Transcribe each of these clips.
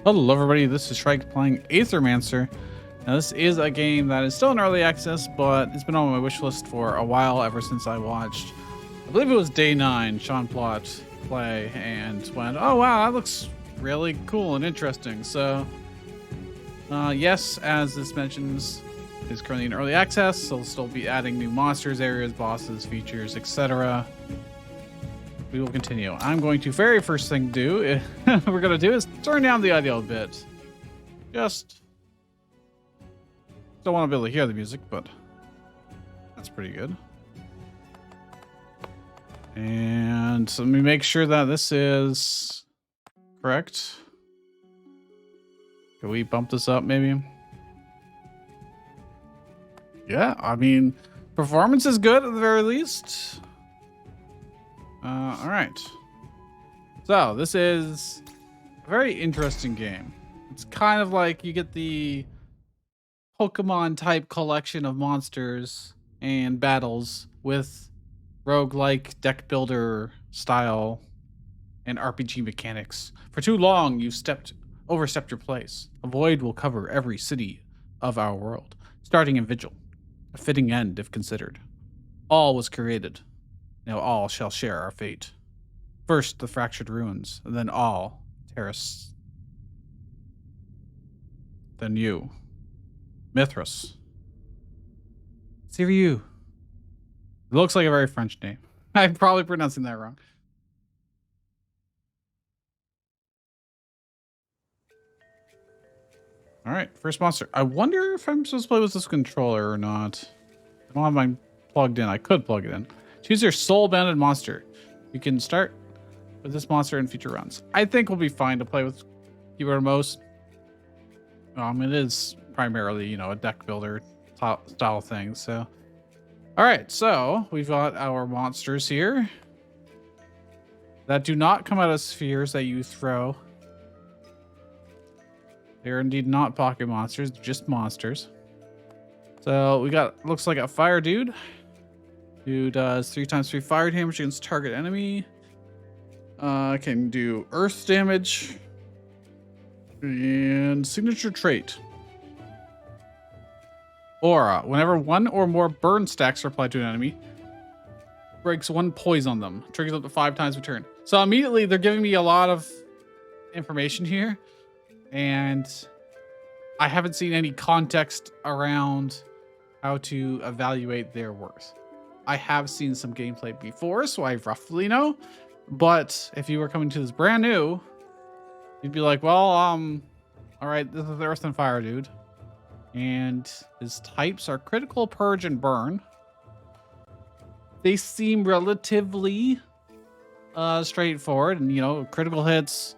Hello everybody, this is Shrike playing Aethermancer. Now this is a game that is still in early access, but it's been on my wish list for a while, ever since I watched, I believe it was day 9, Sean Plott play, and went, oh wow, that looks really cool and interesting. So yes, as this mentions, it's currently in early access, so we'll still be adding new monsters, areas, bosses, features, etc. We will continue. I'm going to very first thing to do, we're going to do is turn down the audio a bit. Just don't want to be able to hear the music, but that's pretty good. And so let me make sure that this is correct. Can we bump this up maybe? Yeah, I mean, performance is good at the very least. All right. So this is a very interesting game. It's kind of like you get the Pokemon type collection of monsters and battles with roguelike deck builder style and RPG mechanics. For too long, you've overstepped your place. A void will cover every city of our world, starting in Vigil, a fitting end if considered. All was created. Now all shall share our fate. First the fractured ruins, and then all terrorists. Then you, Mithras. Siriu. It looks like a very French name. I'm probably pronouncing that wrong. All right, first monster. I wonder if I'm supposed to play with this controller or not. I don't have mine plugged in. I could plug it in. Choose your soul-banded monster. You can start with this monster in future runs. I think we'll be fine to play with keyboard and mouse. It is primarily, you know, a deck builder style thing. So, all right. So we've got our monsters here that do not come out of spheres that you throw. They're indeed not pocket monsters, just monsters. So we got, looks like a fire dude who does 3 times 3 fire damage against target enemy. Can do earth damage. And signature trait. Aura. Whenever 1 or more burn stacks are applied to an enemy, breaks 1 poise on them. Triggers up to 5 times per turn. So immediately they're giving me a lot of information here. And I haven't seen any context around how to evaluate their worth. I have seen some gameplay before, so I roughly know. But if you were coming to this brand new, you'd be like, well, all right, this is Earth and Fire dude. And his types are critical, purge, and burn. They seem relatively straightforward. And, you know, critical hits,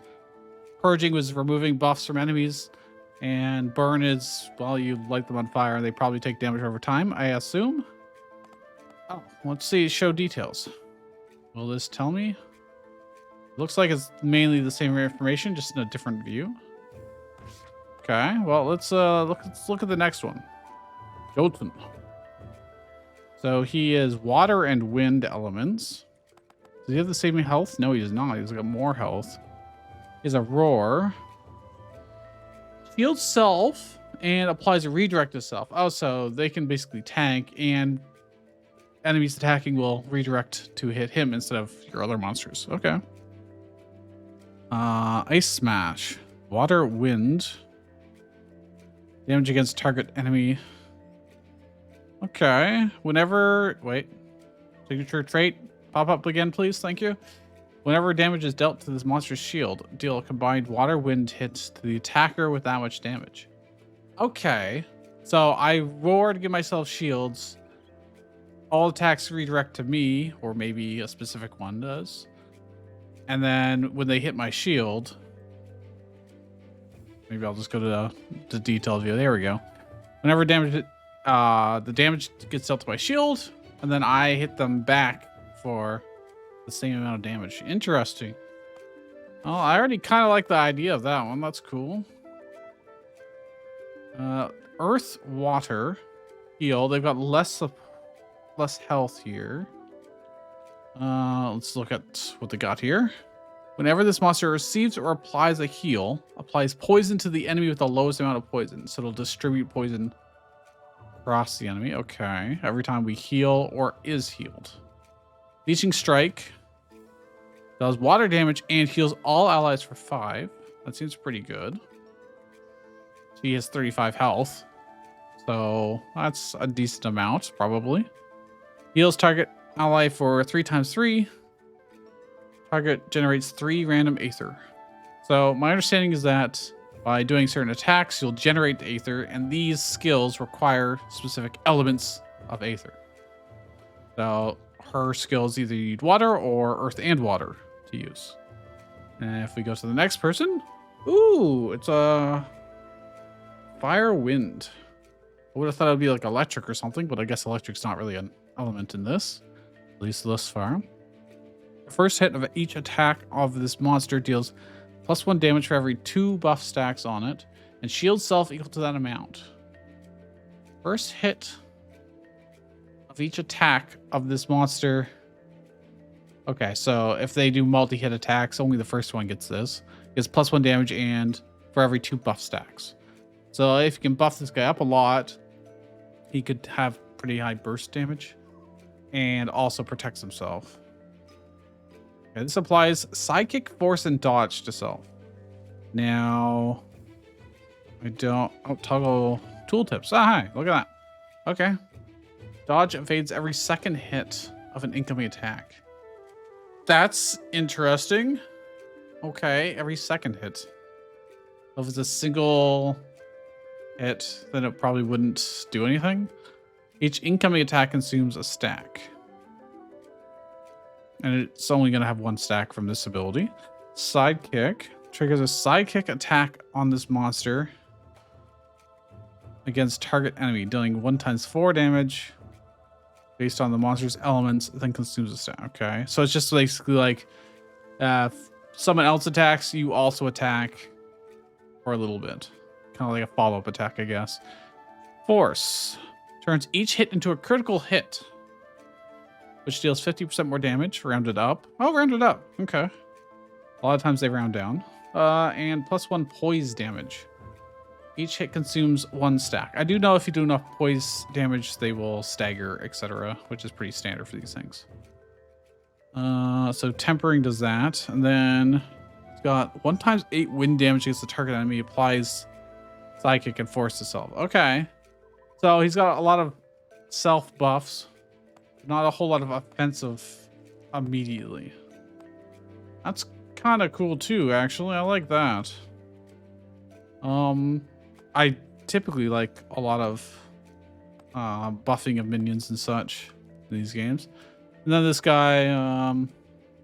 purging was removing buffs from enemies. And burn is, well, you light them on fire and they probably take damage over time, I assume. Oh, let's see, show details. Will this tell me? Looks like it's mainly the same information, just in a different view. Okay, well, let's look at the next one. Jotun. So he is water and wind elements. Does he have the same health? No, he does not. He's got more health. He has a roar. Shields self and applies a redirect to self. Oh, so they can basically tank, and enemies attacking will redirect to hit him instead of your other monsters. Okay. Ice Smash. Water, wind. Damage against target enemy. Okay. Whenever... Wait. Signature trait. Pop up again, please. Thank you. Whenever damage is dealt to this monster's shield, deal a combined water, wind hits to the attacker with that much damage. Okay. So I roar to give myself shields. All attacks redirect to me, or maybe a specific one does. And then when they hit my shield, maybe I'll just go to the detailed view. There we go. Whenever the damage gets dealt to my shield, and then I hit them back for the same amount of damage. Interesting. Well, I already kind of like the idea of that one. That's cool. Earth, water, heal. They've got less health here. Let's look at what they got here. Whenever this monster receives or applies a heal, applies poison to the enemy with the lowest amount of poison. So it'll distribute poison across the enemy. Okay. Every time we heal or is healed. Leeching Strike does water damage and heals all allies for 5. That seems pretty good. He has 35 health. So that's a decent amount, probably. Heals target ally for 3 times 3. Target generates 3 random Aether. So my understanding is that by doing certain attacks, you'll generate Aether, and these skills require specific elements of Aether. So her skills either need water or earth and water to use. And if we go to the next person, ooh, it's a fire wind. I would have thought it would be like electric or something, but I guess electric's not really an element in this, at least thus far. The first hit of each attack of this monster deals +1 damage for every 2 buff stacks on it, and shield self equal to that amount. First hit of each attack of this monster. Okay, so if they do multi-hit attacks, only the first one gets this. Gets +1 damage and for every 2 buff stacks. So if you can buff this guy up a lot, he could have pretty high burst damage and also protects himself. Okay, this applies Psychic, Force, and Dodge to self. Now, I don't... Oh, toggle tooltips. Ah, hi. Look at that. Okay. Dodge evades every second hit of an incoming attack. That's interesting. Okay, every second hit. If it's a single hit, then it probably wouldn't do anything. Each incoming attack consumes a stack. And it's only going to have 1 stack from this ability. Sidekick triggers a sidekick attack on this monster against target enemy, dealing 1 times 4 damage based on the monster's elements, then consumes a stack. Okay, so it's just basically like if someone else attacks, you also attack for a little bit. Kind of like a follow-up attack, I guess. Force turns each hit into a critical hit, which deals 50% more damage, rounded up. Oh, rounded up. Okay. A lot of times they round down. And +1 poise damage. Each hit consumes 1 stack. I do know if you do enough poise damage, they will stagger, etc., which is pretty standard for these things. So tempering does that. And then it's got 1 times 8 wind damage against the target enemy, applies Psychic and Force to self. Okay. So he's got a lot of self buffs. Not a whole lot of offensive immediately. That's kind of cool too, actually. I like that. I typically like a lot of buffing of minions and such in these games. And then this guy,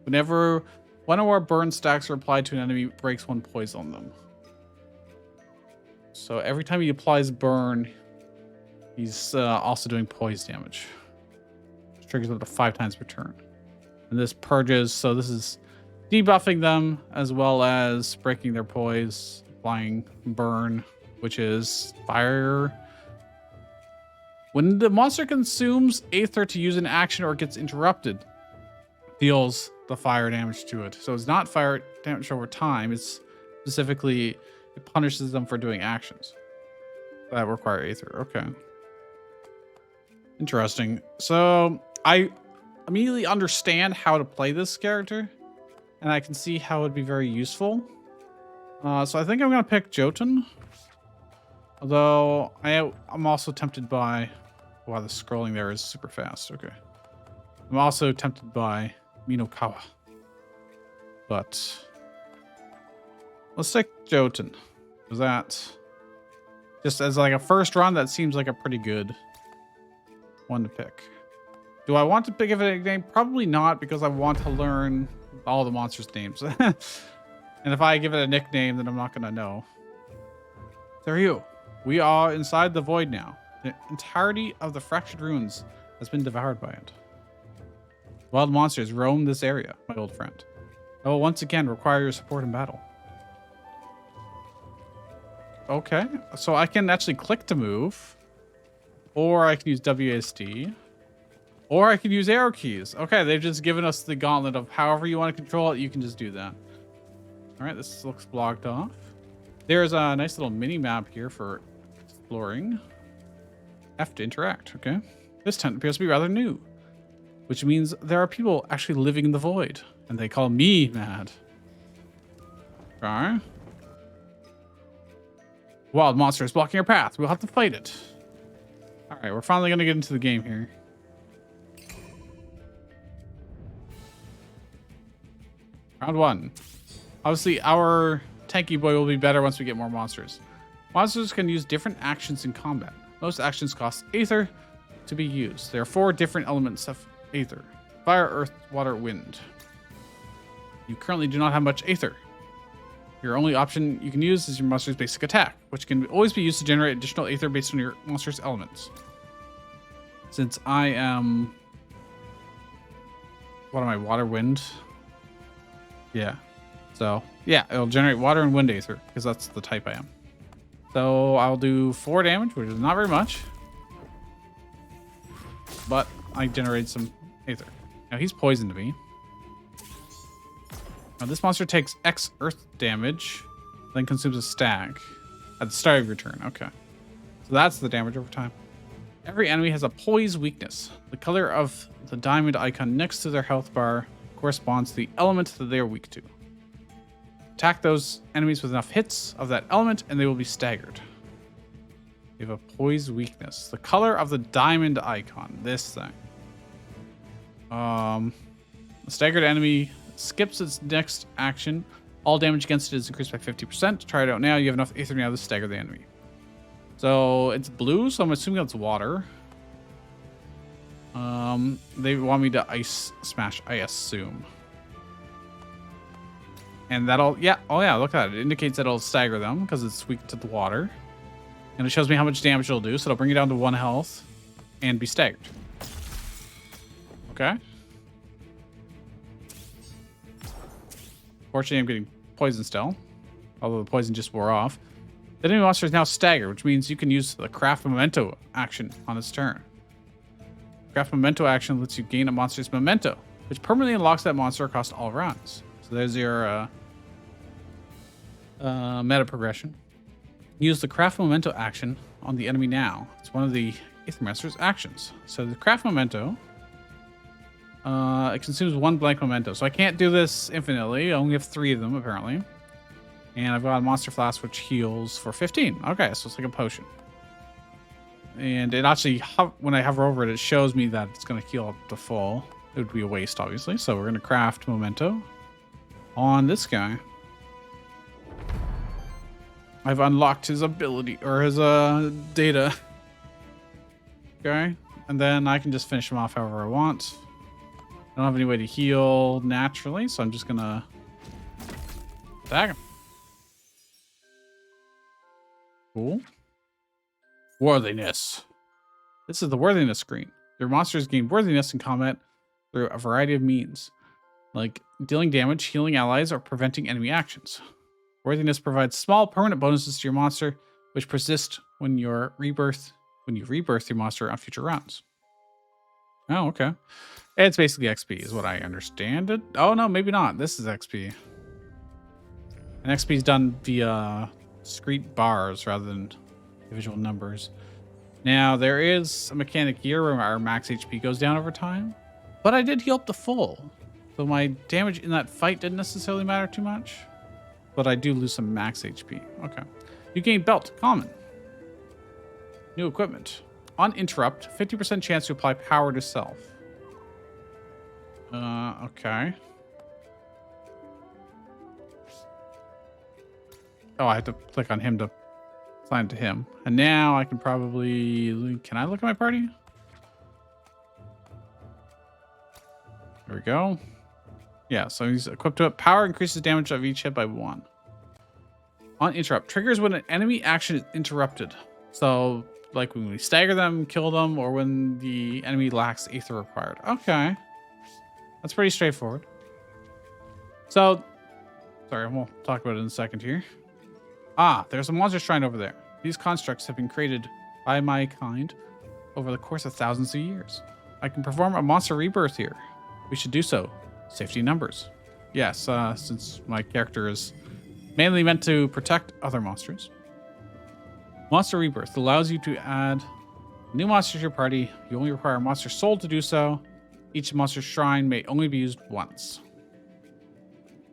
whenever 1 or more burn stacks are applied to an enemy, breaks 1 poison on them. So every time he applies burn, he's also doing poise damage. Triggers up to 5 times per turn. And this purges, so this is debuffing them as well as breaking their poise, applying burn, which is fire. When the monster consumes Aether to use an action or gets interrupted, deals the fire damage to it. So it's not fire damage over time, it's specifically, it punishes them for doing actions that require Aether. Okay. Interesting. So I immediately understand how to play this character, and I can see how it would be very useful. So I think I'm going to pick Jotun. Although I'm also tempted by... Wow, the scrolling there is super fast. Okay. I'm also tempted by Minokawa. But let's take Jotun. Because that... Just as like a first run, that seems like a pretty good one to pick. Do I want to pick it a nickname? Probably not, because I want to learn all the monsters' names. And if I give it a nickname, then I'm not going to know. There you. We are inside the void now. The entirety of the fractured ruins has been devoured by it. Wild monsters roam this area, my old friend. I will once again require your support in battle. Okay, so I can actually click to move, or I can use WASD, or I can use arrow keys. Okay, they've just given us the gauntlet of however you want to control it, you can just do that. All right, this looks blocked off. There's a nice little mini map here for exploring. F to interact. Okay. This tent appears to be rather new, which means there are people actually living in the void, and they call me mad. Okay. Wild monster is blocking our path. We'll have to fight it. All right, we're finally going to get into the game here. Round 1. Obviously, our tanky boy will be better once we get more monsters. Monsters can use different actions in combat. Most actions cost Aether to be used. There are 4 different elements of Aether. Fire, earth, water, wind. You currently do not have much Aether. Your only option you can use is your monster's basic attack, which can always be used to generate additional Aether based on your monster's elements. Since I am... What am I? Water, wind? Yeah. So, yeah, it'll generate water and wind Aether, because that's the type I am. So, I'll do 4 damage, which is not very much. But I generated some Aether. Now, he's poisoned me. Now, this monster takes X earth damage, then consumes a stag at the start of your turn. Okay. So that's the damage over time. Every enemy has a poise weakness. The color of the diamond icon next to their health bar corresponds to the element that they are weak to. Attack those enemies with enough hits of that element and they will be staggered. You have a poise weakness. The color of the diamond icon. This thing. The staggered enemy skips its next action. All damage against it is increased by 50%. Try it out now. You have enough Aether now to stagger the enemy. So it's blue, so I'm assuming that's water. They want me to ice smash, I assume. And that'll, yeah, oh yeah, look at that. It indicates that it'll stagger them because it's weak to the water. And it shows me how much damage it'll do, so it'll bring you down to 1 health and be staggered. Okay. Fortunately, I'm getting poison still, although the poison just wore off. The enemy monster is now staggered, which means you can use the craft memento action on its turn. Craft memento action lets you gain a monster's memento, which permanently unlocks that monster across all rounds. So there's your meta progression. Use the craft memento action on the enemy now. It's one of the Aethermancer's actions. So the craft memento, it consumes 1 blank memento. So I can't do this infinitely. I only have 3 of them apparently. And I've got a monster flask which heals for 15. Okay, so it's like a potion. And it actually, when I hover over it, it shows me that it's going to heal up to full. It would be a waste, obviously. So we're going to craft memento on this guy. I've unlocked his ability, or his data. Okay, and then I can just finish him off however I want. I don't have any way to heal naturally, so I'm just going to attack him. Cool. Worthiness. This is the worthiness screen. Your monsters gain worthiness in combat through a variety of means, like dealing damage, healing allies, or preventing enemy actions. Worthiness provides small permanent bonuses to your monster, which persist when you rebirth your monster on future rounds. Oh, okay. It's basically XP is what I understand it. Oh no, maybe not. This is XP. And XP is done via discrete bars rather than individual numbers. Now, there is a mechanic here where our max HP goes down over time, but I did heal up to full. So my damage in that fight didn't necessarily matter too much, but I do lose some max HP. Okay. You gain belt, common. New equipment. On interrupt, 50% chance to apply power to self. Okay. Oh, I have to click on him to assign to him. And now I can probably... Can I look at my party? There we go. Yeah, so he's equipped to it. Power increases damage of each hit by 1. On interrupt. Triggers when an enemy action is interrupted. So, like when we stagger them, kill them, or when the enemy lacks Aether required. Okay. That's pretty straightforward. So, sorry, we'll talk about it in a second here. Ah, there's a monster shrine over there. These constructs have been created by my kind over the course of thousands of years. I can perform a monster rebirth here. We should do so. Safety numbers. Yes, since my character is Mainly meant to protect other monsters. Monster Rebirth allows you to add new monsters to your party. You only require a monster soul to do so. Each monster shrine may only be used once.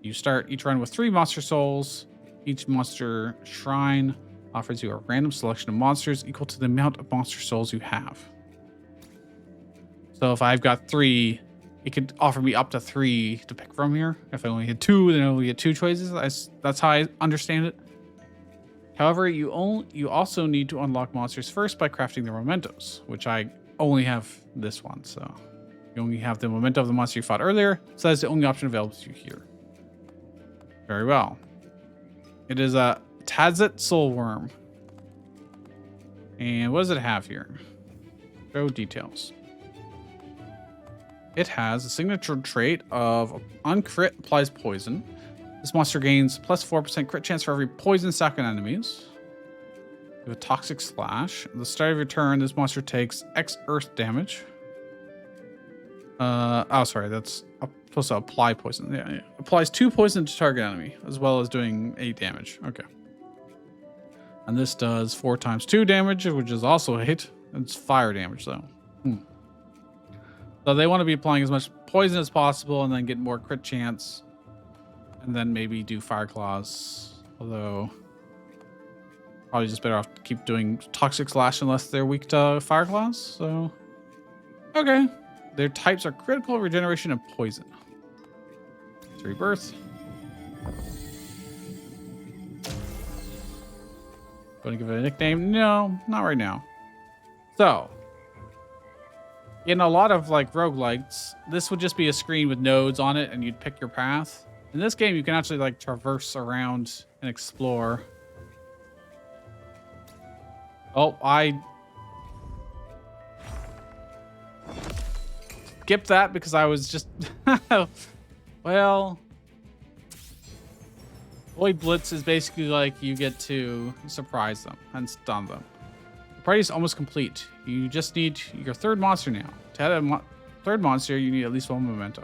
You start each run with 3 monster souls. Each monster shrine offers you a random selection of monsters equal to the amount of monster souls you have. So if I've got 3, it could offer me up to 3 to pick from here. If I only had 2, then I only get 2 choices. That's how I understand it. However, you also need to unlock monsters first by crafting their mementos, which I only have this one. So you only have the memento of the monster you fought earlier. So that's the only option available to you here. Very well. It is a Tazet Soulworm. And what does it have here? Show details. It has a signature trait of uncrit applies poison. This monster gains plus 4% crit chance for every poison stack on enemies. You have a Toxic Slash. At the start of your turn, this monster takes X earth damage. Oh, sorry, that's supposed to apply poison. Yeah. Applies 2 poison to target enemy, as well as doing 8 damage. Okay. And this does 4 times 2 damage, which is also 8. It's fire damage, though. So they want to be applying as much poison as possible and then get more crit chance. And then maybe do fire claws. Although, probably just better off to keep doing Toxic Slash unless they're weak to fire claws. So, okay. Their types are critical, regeneration, and poison. It's Rebirth. Going to give it a nickname? No, not right now. So, in a lot of like roguelites, this would just be a screen with nodes on it and you'd pick your path. In this game, you can actually like traverse around and explore. Oh, I skipped that because I was just, well, Void Blitz is basically like you get to surprise them and stun them. The party is almost complete. You just need your 3rd monster now. To add a 3rd monster, you need at least 1 memento.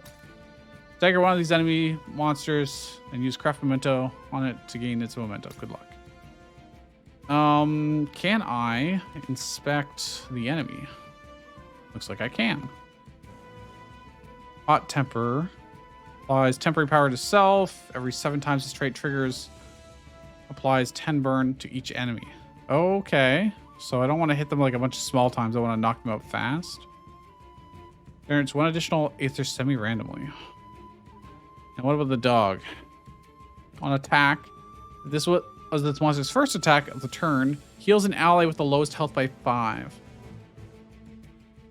Stagger one of these enemy monsters and use craft memento on it to gain its memento. Good luck. Can I inspect the enemy? Looks like I can. Hot Temper applies temporary power to self. Every 7 times this trait triggers, applies 10 burn to each enemy. Okay. So I don't want to hit them like a bunch of small times. I want to knock them out fast. Generates 1 additional Aether semi-randomly. And what about the dog? On attack, this was this monster's first attack of the turn. Heals an ally with the lowest health by 5.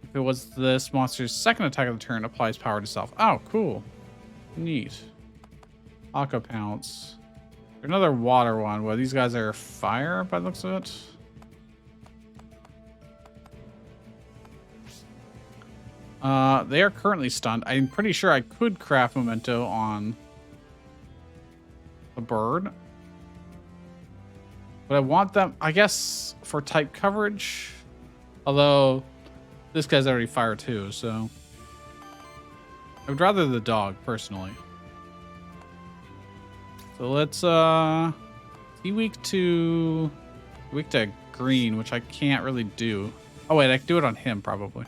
If it was this monster's 2nd attack of the turn, applies power to self. Oh, cool. Neat. Aqua Pounce. Another water one. Well, these guys are fire by the looks of it. They are currently stunned. I'm pretty sure I could craft memento on the bird. But I want them, I guess, for type coverage. Although, this guy's already fire too, so. I would rather the dog, personally. So let's, he weak to green, which I can't really do. Oh wait, I can do it on him, probably.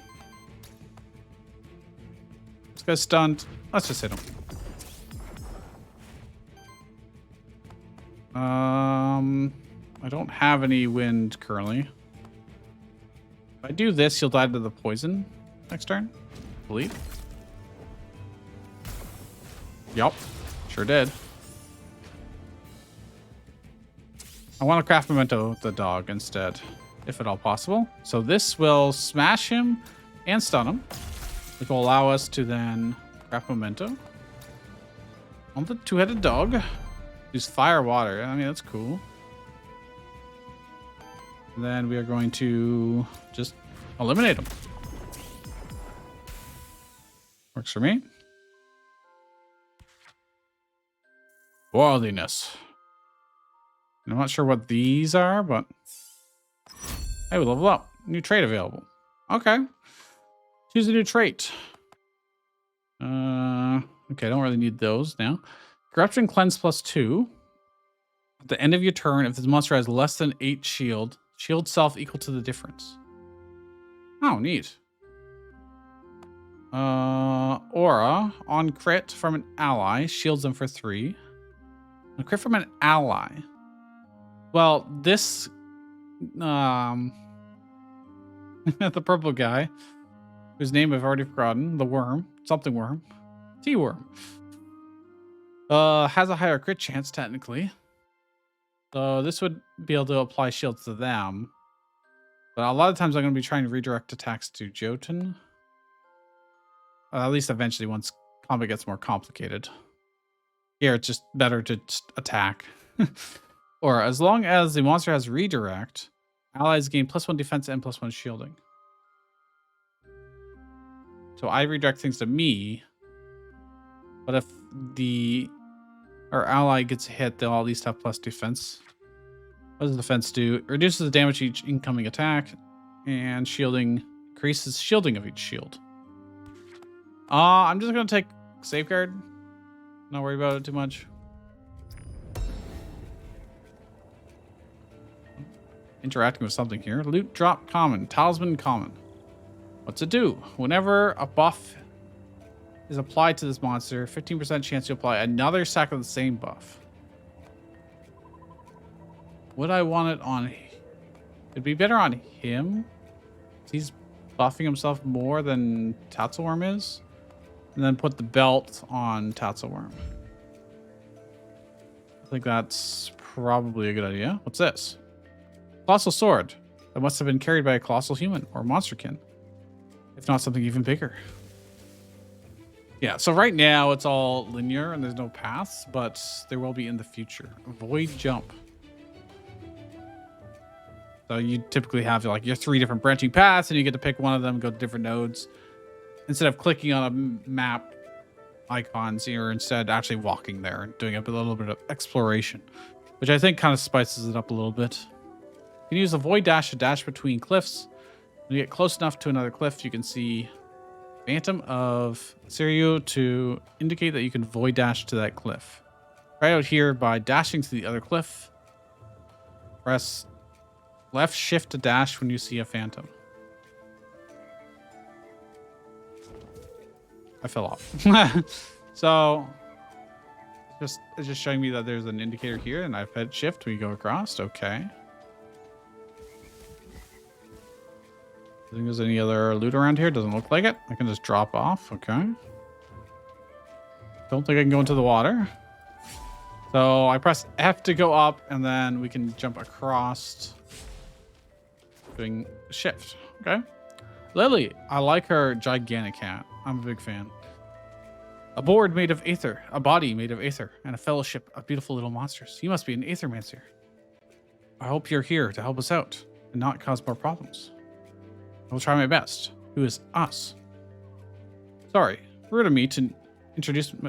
This guy's stunned. Let's just hit him. I don't have any wind currently. If I do this, he'll die to the poison next turn. I believe. Yup. Sure did. I want to craft memento with the dog instead, if at all possible. So this will smash him and stun him, which will allow us to then craft memento on the 2-headed dog. Use fire water. I mean, that's cool. And then we are going to just eliminate him. Works for me. Worldliness. I'm not sure what these are, but hey, we level up. New trait available. Okay. Choose a new trait. Okay, I don't really need those now. Corruption Cleanse +2. At the end of your turn, if this monster has less than 8 shield, shield self equal to the difference. Oh, neat. Aura on crit from an ally shields them for 3. A crit from an ally. Well, this the purple guy, whose name I've already forgotten, the worm, something worm, T-worm, has a higher crit chance technically. So this would be able to apply shields to them. But a lot of times I'm going to be trying to redirect attacks to Jotun. At least eventually once combat gets more complicated. Here it's just better to just attack. Or as long as the monster has redirect, allies gain +1 defense and +1 shielding. So I redirect things to me. But if our ally gets hit, they'll at least have plus defense. What does defense do? It reduces the damage each incoming attack, and shielding increases shielding of each shield. I'm just gonna take safeguard. Not worry about it too much. Interacting with something here. Loot drop common. Talisman common. What's it do? Whenever a buff is applied to this monster, 15% chance to apply another stack of the same buff. Would I want it on... It'd be better on him. He's buffing himself more than Tatzelworm is. And then put the belt on Tatzelworm. I think that's probably a good idea. What's this? Colossal sword. That must have been carried by a colossal human or monsterkin. If not something even bigger. Yeah, so right now it's all linear and there's no paths, but there will be in the future. Void jump. So you typically have like your 3 different branching paths and you get to pick one of them, go to different nodes. Instead of clicking on a map icons, you're instead actually walking there and doing a little bit of exploration, which I think kind of spices it up a little bit. You can use the void dash to dash between cliffs. When you get close enough to another cliff, you can see Phantom of Seiryu to indicate that you can void dash to that cliff. Right out here by dashing to the other cliff. Press left shift to dash when you see a phantom. I fell off. So it's just showing me that there's an indicator here and I've hit shift. We go across. Okay. I think there's any other loot around here. Doesn't look like it. I can just drop off. Okay. Don't think I can go into the water. So I press F to go up and then we can jump across doing shift. Okay. Lily, I like her gigantic hat. I'm a big fan. A board made of aether, a body made of aether, and a fellowship of beautiful little monsters. You must be an Aethermancer. I hope you're here to help us out and not cause more problems. I will try my best. Who is us? Sorry, rude of me to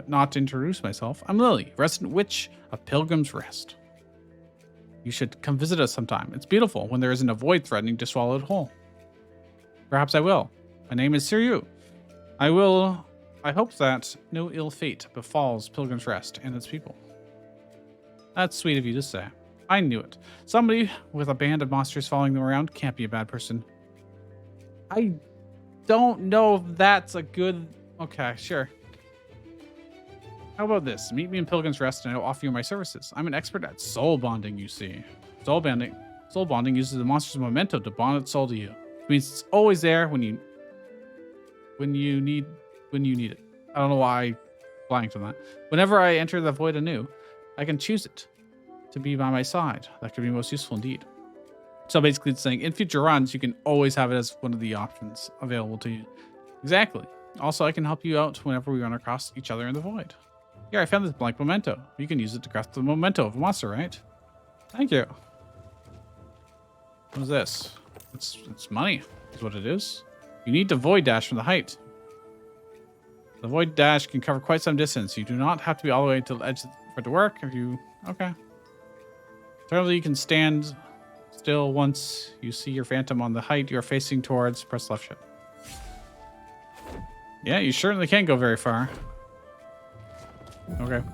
not introduce myself. I'm Lily, resident witch of Pilgrim's Rest. You should come visit us sometime. It's beautiful when there isn't a void threatening to swallow it whole. Perhaps I will. My name is Seiryu. I hope that no ill fate befalls Pilgrim's Rest and its people. That's sweet of you to say. I knew it. Somebody with a band of monsters following them around can't be a bad person. I don't know if that's a good... Okay, sure. How about this? Meet me in Pilgrim's Rest and I'll offer you my services. I'm an expert at soul bonding, you see. Soul bonding uses the monster's memento to bond its soul to you. It means it's always there when you need it. I don't know why I blanked on that. Whenever I enter the void anew, I can choose it to be by my side. That could be most useful indeed. So basically it's saying in future runs, you can always have it as one of the options available to you. Exactly. Also, I can help you out whenever we run across each other in the void. Here, I found this blank memento. You can use it to craft the memento of a monster, right? Thank you. What is this? It's money, is what it is. You need to void dash from the height. The void dash can cover quite some distance. You do not have to be all the way to the edge for it to work. If you... Okay. Certainly you can stand still once you see your phantom on the height you're facing towards. Press left shift. Yeah, you certainly can't go very far. Okay.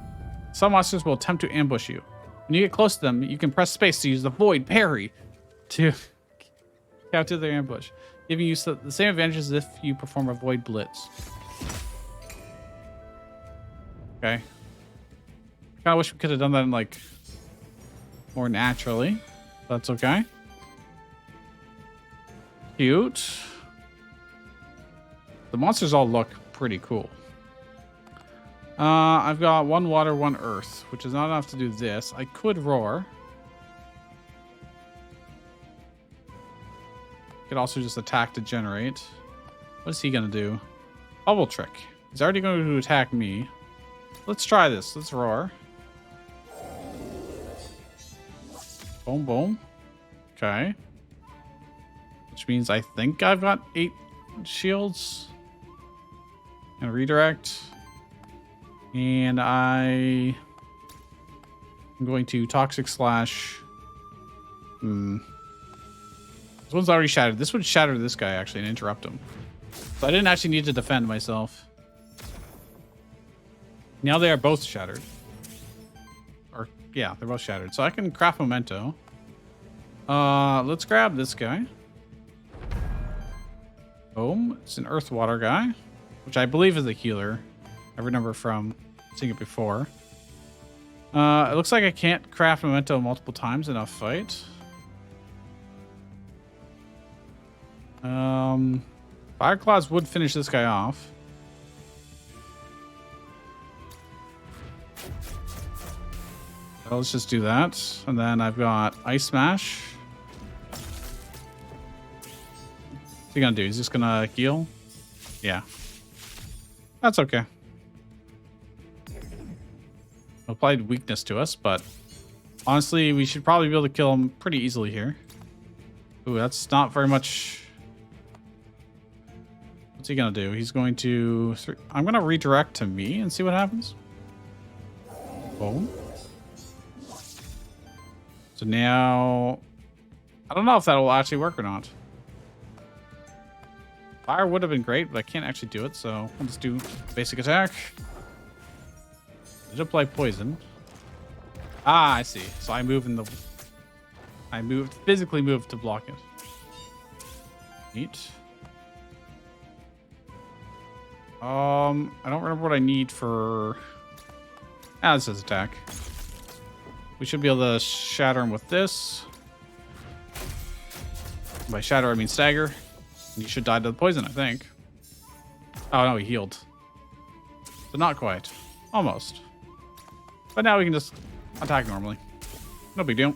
Some monsters will attempt to ambush you. When you get close to them, you can press space to use the void parry to counter their ambush, giving you the same advantages as if you perform a void blitz. Okay. Kind of wish we could have done that in like more naturally. That's okay. Cute. The monsters all look pretty cool. I've got 1 water, 1 earth, which is not enough to do this. I could roar. Could also just attack to generate. What is he gonna do? Bubble trick. He's already going to attack me. Let's try this. Let's roar. Boom, boom. Okay. Which means I think I've got 8 shields. And redirect. And I'm going to toxic slash. This one's already shattered. This would shatter this guy actually and interrupt him. So I didn't actually need to defend myself. Now they are both shattered. Or yeah, they're both shattered. So I can craft memento. Let's grab this guy. Boom. It's an earth water guy, which I believe is a healer. I remember from seeing it before. It looks like I can't craft memento multiple times in a fight. Fire Claws would finish this guy off. So let's just do that. And then I've got Ice Smash. What's he gonna do? He's just gonna heal? Yeah. That's okay. Applied weakness to us, but honestly, we should probably be able to kill him pretty easily here. Ooh, that's not very much. What's he gonna do? He's going to. I'm gonna redirect to me and see what happens. Boom. So now, I don't know if that will actually work or not. Fire would have been great, but I can't actually do it, so I'll just do basic attack. Did it apply poison? Ah, I see. So I move in the... physically moved to block it. Neat. I don't remember what I need for... Ah, this is attack. We should be able to shatter him with this. By shatter, I mean stagger. You should die to the poison, I think. Oh, no, he healed. But not quite. Almost. But now we can just attack normally. No big deal.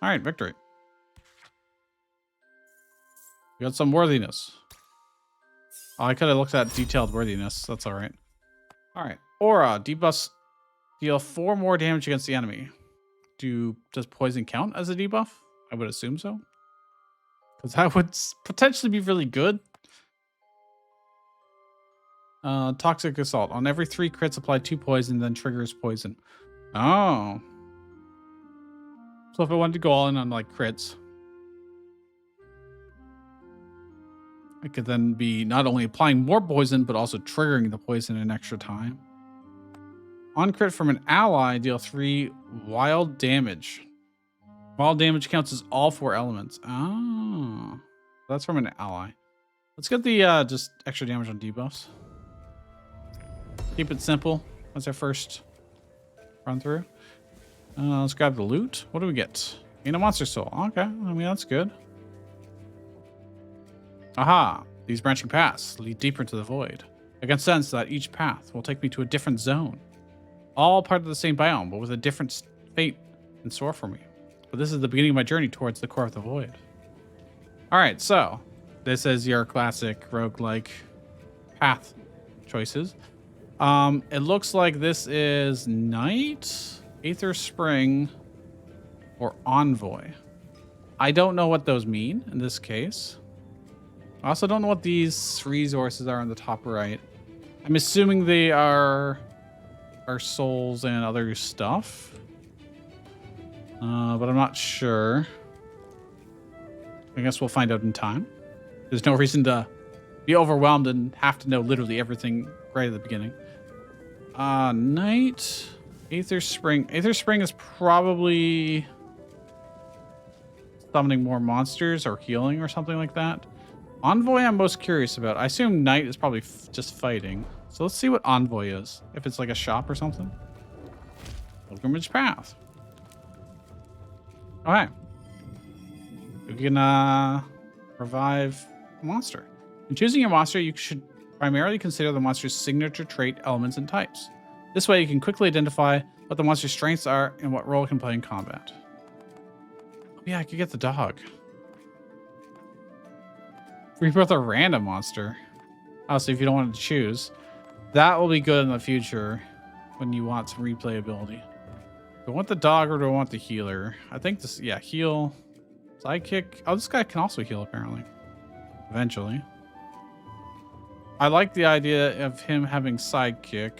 Alright, victory. We got some worthiness. Oh, I could have looked at detailed worthiness. That's alright. Alright. Aura. Debuffs deal 4 more damage against the enemy. Does poison count as a debuff? I would assume so. Because that would potentially be really good. Toxic Assault. On every 3 crits, apply 2 poison, then triggers poison. Oh. So if I wanted to go all in on like crits, I could then be not only applying more poison, but also triggering the poison in extra time. On crit from an ally, deal 3 wild damage. Wild damage counts as all 4 elements. Oh. That's from an ally. Let's get the just extra damage on debuffs. Keep it simple. That's our first run through. Let's grab the loot. What do we get? Gain a monster soul. Okay, I mean, that's good. Aha! These branching paths lead deeper into the void. I can sense that each path will take me to a different zone. All part of the same biome, but with a different fate in store for me. But this is the beginning of my journey towards the core of the void. Alright, so this is your classic roguelike path choices. It looks like this is Night, Aether Spring, or Envoy. I don't know what those mean in this case. I also don't know what these resources are on the top right. I'm assuming they are souls and other stuff. But I'm not sure. I guess we'll find out in time. There's no reason to be overwhelmed and have to know literally everything right at the beginning. Night. Aether Spring. Aether Spring is probably summoning more monsters or healing or something like that. Envoy I'm most curious about. I assume Knight is probably just fighting. So let's see what Envoy is. If it's like a shop or something. Pilgrimage Path. Okay. You can revive a monster. In choosing your monster, you should primarily consider the monster's signature trait, elements, and types. This way you can quickly identify what the monster's strengths are and what role it can play in combat. Oh, yeah, I could get the dog. Rebirth a random monster. Oh, so if you don't want to choose, that will be good in the future when you want some replayability. Do I want the dog or do I want the healer? I think this, yeah, heal, sidekick. Oh, this guy can also heal apparently. Eventually. I like the idea of him having sidekick.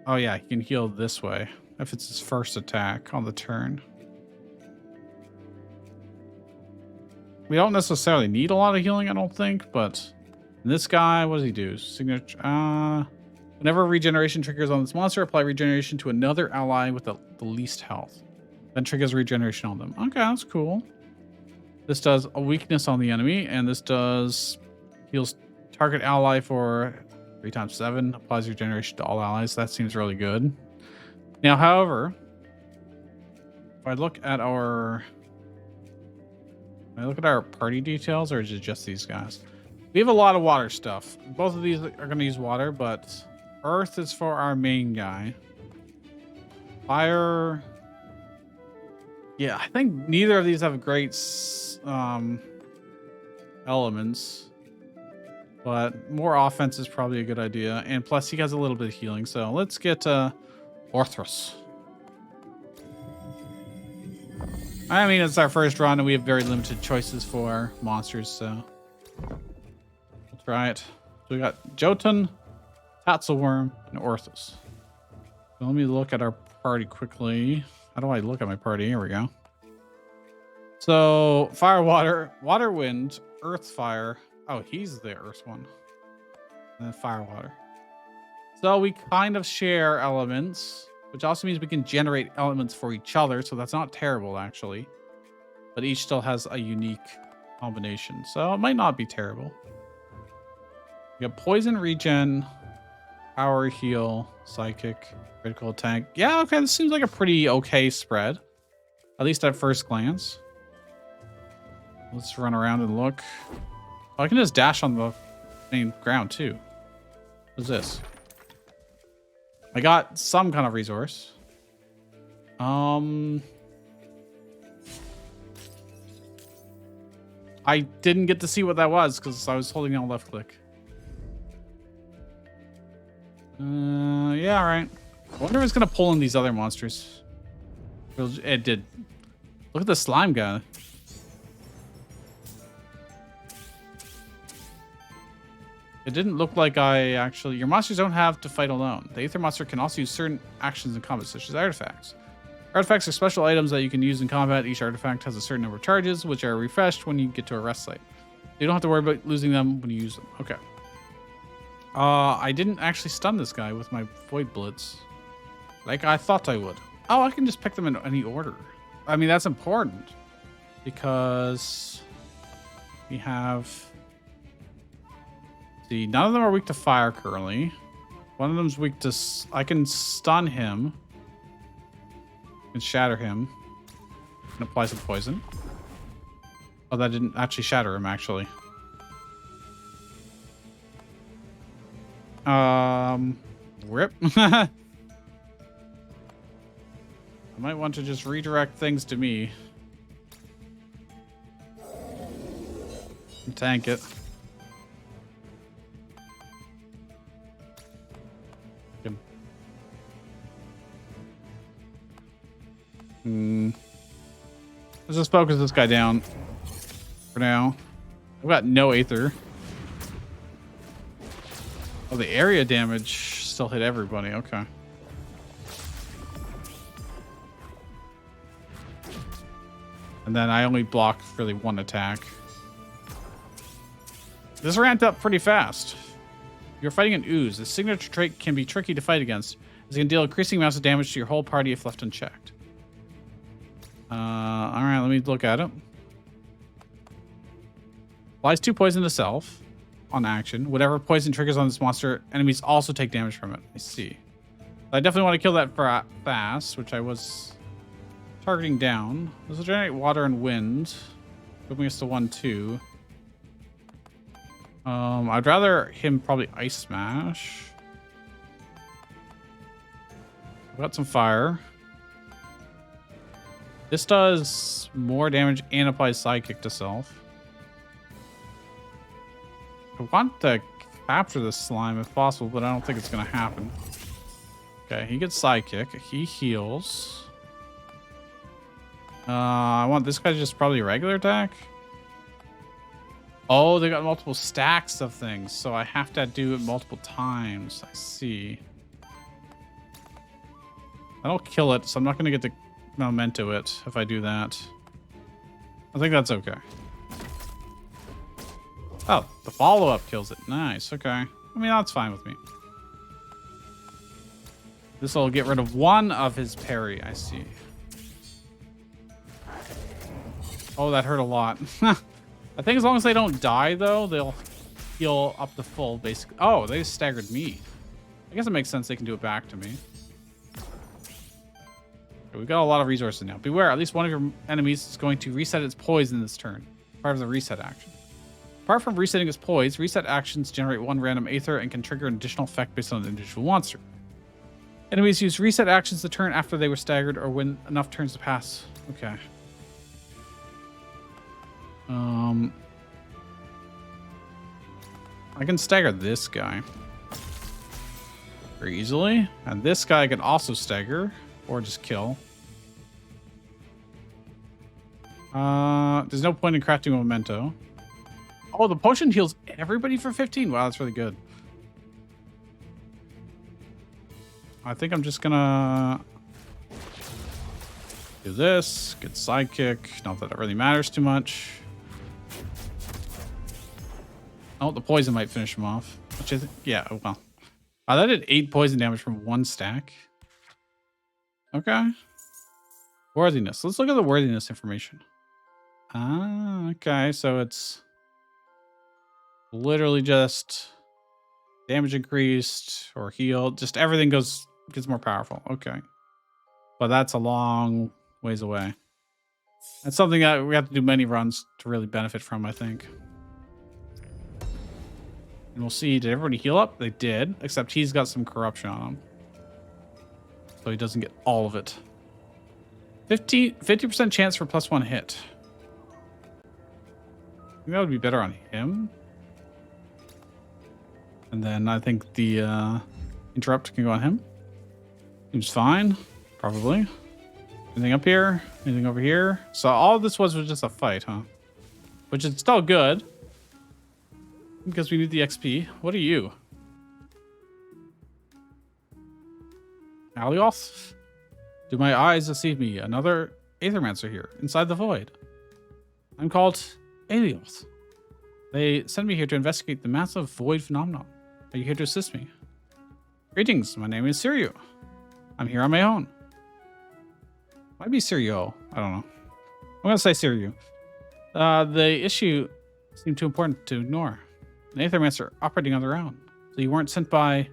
Oh yeah, he can heal this way if it's his first attack on the turn. We don't necessarily need a lot of healing, I don't think, but this guy, what does he do? Signature. Whenever regeneration triggers on this monster, apply regeneration to another ally with the least health. Then triggers regeneration on them. Okay, that's cool. This does a weakness on the enemy, and this does heals target ally for 3 times 7. Applies regeneration to all allies. That seems really good. Now, however, if I look at our party details, or is it just these guys? We have a lot of water stuff. Both of these are going to use water, but earth is for our main guy. Fire. Yeah, I think neither of these have great elements, but more offense is probably a good idea. And plus, he has a little bit of healing. So let's get Orthros. I mean, it's our first run, and we have very limited choices for monsters, so we'll try it. So we got Jotun, Tatzelworm, and Orthos. So let me look at our party quickly. How do I look at my party? Here we go. So fire, water, water, wind, earth, fire. Oh, he's the earth one. And then fire, water. So we kind of share elements, which also means we can generate elements for each other. So that's not terrible, actually. But each still has a unique combination. So it might not be terrible. We got poison, regen, power, heal, psychic, critical attack. Yeah, okay. This seems like a pretty okay spread. At least at first glance. Let's run around and look. Oh, I can just dash on the main ground too. What's this? I got some kind of resource. I didn't get to see what that was because I was holding down left click. Yeah, all right. I wonder if it's gonna pull in these other monsters. It did. Look at the slime guy. It didn't look like I actually... Your monsters don't have to fight alone. The Aethermancer can also use certain actions in combat, such as artifacts. Artifacts are special items that you can use in combat. Each artifact has a certain number of charges, which are refreshed when you get to a rest site. You don't have to worry about losing them when you use them. Okay. I didn't actually stun this guy with my Void Blitz, like I thought I would. Oh, I can just pick them in any order. I mean, that's important because we have... See, none of them are weak to fire currently. One of them's weak to... I can stun him. I can shatter him. And apply some poison. Oh, that didn't actually shatter him, actually. Rip. I might want to just redirect things to me. And tank it. Let's just focus this guy down for now. I've got no Aether. Oh, the area damage still hit everybody. Okay. And then I only block really one attack. This ramped up pretty fast. You're fighting an ooze. The signature trait can be tricky to fight against. It can deal increasing amounts of damage to your whole party if left unchecked. Alright, let me look at it. Applies 2 poison to self on action. Whatever poison triggers on this monster, enemies also take damage from it. I see. I definitely want to kill that fast, which I was targeting down. This will generate water and wind. Moving us to 1-2. I'd rather him probably ice smash. I've got some fire. This does more damage and applies sidekick to self. I want to capture this slime if possible, but I don't think it's going to happen. Okay, he gets sidekick. He heals. I want this guy to just probably regular attack. Oh, they got multiple stacks of things, so I have to do it multiple times. I see. That'll kill it, so I'm not going to get the memento it if I do that. I think that's okay. Oh, the follow-up kills it. Nice, okay. I mean, that's fine with me. This will get rid of one of his parry, I see. Oh, that hurt a lot. I think as long as they don't die, though, they'll heal up to full, basically. Oh, they just staggered me. I guess it makes sense they can do it back to me. Okay, we've got a lot of resources now. Beware, at least one of your enemies is going to reset its poison this turn. Part of the reset action. Apart from resetting its poise, reset actions generate 1 random aether and can trigger an additional effect based on the individual monster. Enemies use reset actions to turn after they were staggered or when enough turns to pass. Okay. I can stagger this guy very easily, and this guy I can also stagger or just kill. There's no point in crafting a memento. Oh, the potion heals everybody for 15. Wow, that's really good. I think I'm just gonna do this, get sidekick. Not that it really matters too much. Oh, the poison might finish him off. Which is, yeah, well. That did 8 poison damage from 1 stack. Okay. Worthiness. Let's look at the worthiness information. Ah, okay. So it's literally just damage increased or healed. Just everything gets more powerful. Okay. But that's a long ways away. That's something that we have to do many runs to really benefit from, I think. And we'll see, did everybody heal up? They did, except he's got some corruption on him. So he doesn't get all of it. 50% chance for +1 hit. I think that would be better on him. And then I think the interrupt can go on him. Seems fine, probably. Anything up here? Anything over here? So all of this was just a fight, huh? Which is still good. Because we need the XP. What are you? Alioth? Do my eyes deceive me? Another Aethermancer here, inside the void. I'm called Alioth. They sent me here to investigate the massive void phenomenon. Are you here to assist me? Greetings, my name is Sirio. I'm here on my own. Might be Sirio. I don't know. I'm going to say Sirio. The issue seemed too important to ignore. An Aethermancer operating on their own. So you weren't sent by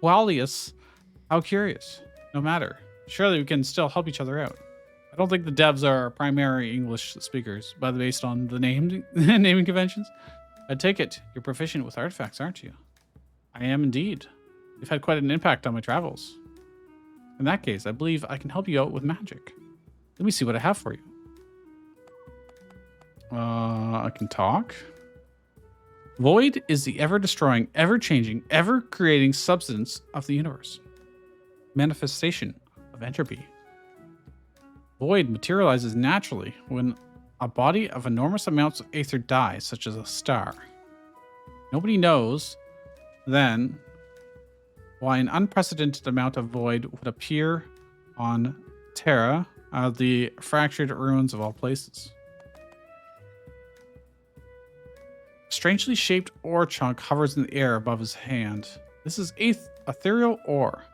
Qualius. How curious. No matter. Surely we can still help each other out. I don't think the devs are primary English speakers, but based on the naming conventions. I take it you're proficient with artifacts, aren't you? I am indeed. You've had quite an impact on my travels. In that case, I believe I can help you out with magic. Let me see what I have for you. I can talk. Void is the ever-destroying, ever-changing, ever-creating substance of the universe. Manifestation of entropy. Void materializes naturally when a body of enormous amounts of aether dies, such as a star. Nobody knows, then, why an unprecedented amount of void would appear on Terra out of the fractured ruins of all places. strangely shaped ore chunk hovers in the air above his hand. This is ethereal ore.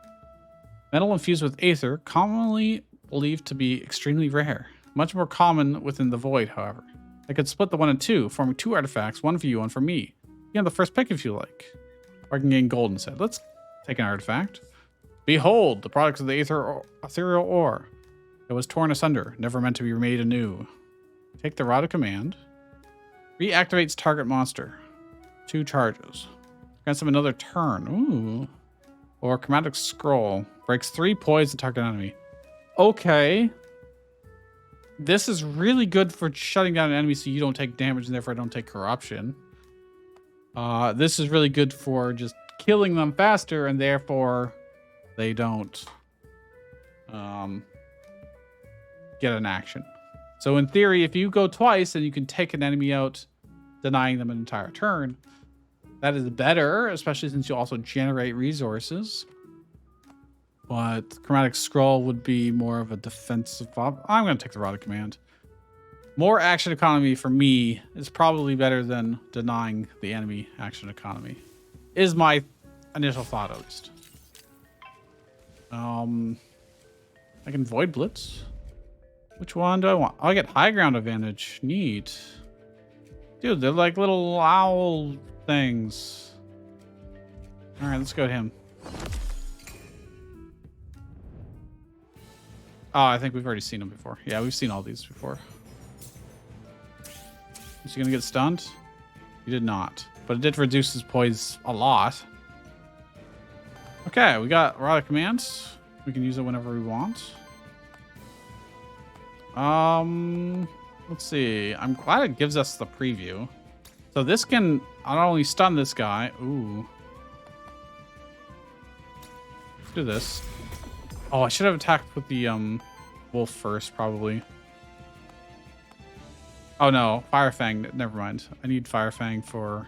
Metal infused with aether, commonly believed to be extremely rare. Much more common within the void, however. I could split the one in two, forming 2 artifacts, one for you, one for me. You have the first pick if you like. Or I can gain gold instead. Let's take an artifact. Behold, the products of the ethereal ore. It was torn asunder, never meant to be made anew. Take the rod of command. Reactivates target monster. 2 charges. Grants him another turn. Ooh. Or chromatic scroll. Breaks 3 poison target enemy. Okay. This is really good for shutting down an enemy so you don't take damage and therefore don't take corruption. This is really good for just killing them faster and therefore they don't get an action. So in theory, if you go twice and you can take an enemy out, denying them an entire turn, that is better, especially since you also generate resources. But chromatic scroll would be more of a defensive I'm going to take the rod of command. More action economy for me is probably better than denying the enemy action economy. Is my initial thought, at least. I can void blitz. Which one do I want? Oh, I get high ground advantage. Neat. Dude, they're like little owl things. All right, let's go to him. Oh, I think we've already seen him before. Yeah, we've seen all these before. Is he gonna get stunned? He did not, but it did reduce his poise a lot. Okay, we got Rod of Command. We can use it whenever we want. Let's see. I'm glad it gives us the preview. So this can not only stun this guy. Ooh. Let's do this. Oh, I should have attacked with the wolf first, probably. Oh no, Fire Fang. Never mind. I need Fire Fang for.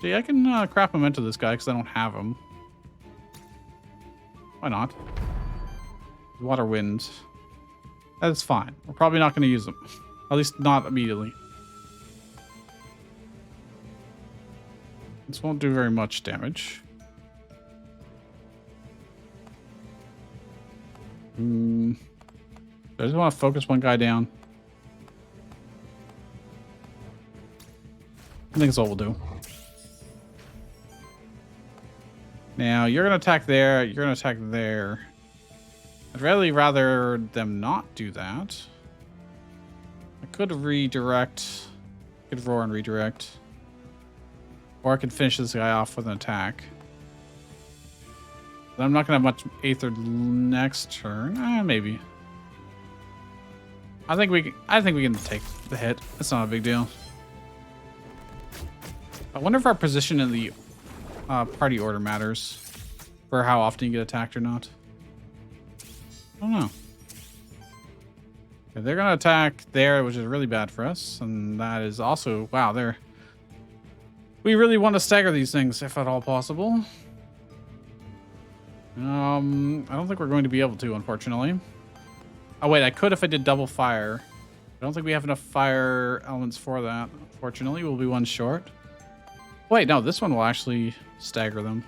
Gee, I can crap him into this guy because I don't have him. Why not? Water Wind. That's fine. We're probably not going to use them. At least not immediately. This won't do very much damage. I just want to focus one guy down. I think that's all we'll do. Now, you're going to attack there. You're going to attack there. I'd really rather them not do that. I could redirect. I could roar and redirect. Or I could finish this guy off with an attack. But I'm not going to have much Aether next turn. Maybe. I think we can take the hit. It's not a big deal. I wonder if our position in the party order matters for how often you get attacked or not. I don't know. Okay, they're going to attack there, which is really bad for us. And that is also... Wow, they're... We really want to stagger these things, if at all possible. I don't think we're going to be able to, unfortunately. Oh, wait, I could if I did double fire. I don't think we have enough fire elements for that. Unfortunately, we'll be one short. Wait, no, this one will actually stagger them.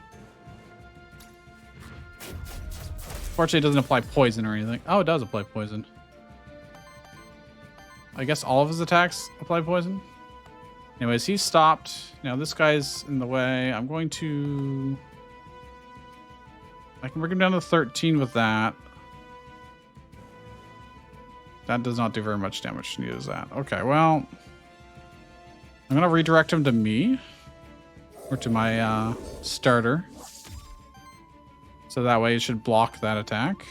Fortunately, it doesn't apply poison or anything. Oh, it does apply poison. I guess all of his attacks apply poison. Anyways, he's stopped. Now this guy's in the way. I'm going to... I can bring him down to 13 with that. That does not do very much damage, neither does that. Okay, well... I'm going to redirect him to me. Or to my starter. So that way it should block that attack.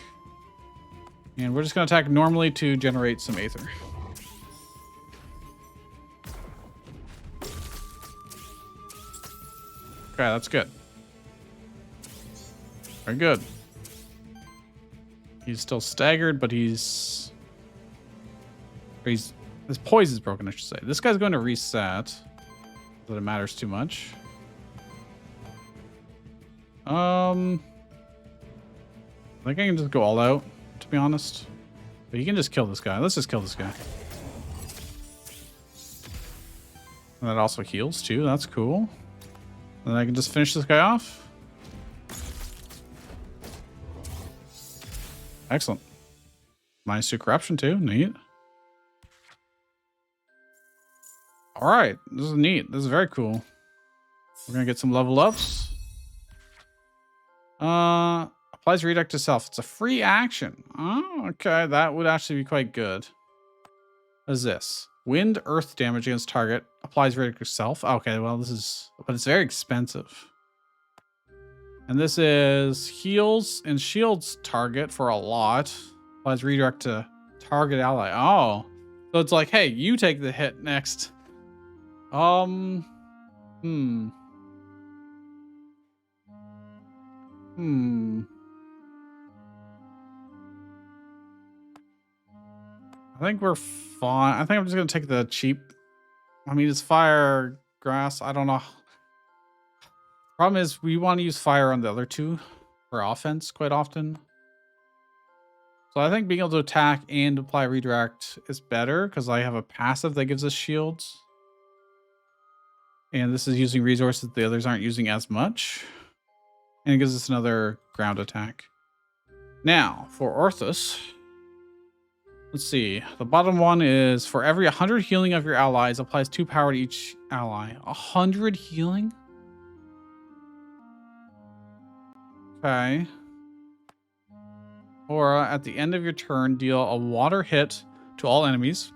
And we're just going to attack normally to generate some Aether. Okay, that's good. Very good. He's still staggered, but his poise is broken, I should say. This guy's going to reset. So that it matters too much. I think I can just go all out, to be honest. But you can just kill this guy. Let's just kill this guy. And that also heals too. That's cool. And then I can just finish this guy off. Excellent. -2 corruption too. Neat. All right. This is neat. This is very cool. We're going to get some level ups. Applies redirect to self. It's a free action. Oh, okay. That would actually be quite good. What is this? Wind, earth damage against target. Applies redirect to self. Okay, well, this is... But it's very expensive. And this is heals and shields target for a lot. Applies redirect to target ally. Oh. So it's like, hey, you take the hit next. I think we're fine. I think I'm just going to take the cheap. I mean, it's fire, grass. I don't know. Problem is, we want to use fire on the other two for offense quite often. So I think being able to attack and apply redirect is better because I have a passive that gives us shields. And this is using resources the others aren't using as much. And it gives us another ground attack. Now, for Orthus, let's see. The bottom one is for every 100 healing of your allies, applies 2 power to each ally. 100 healing? Okay. Or at the end of your turn, deal a water hit to all enemies.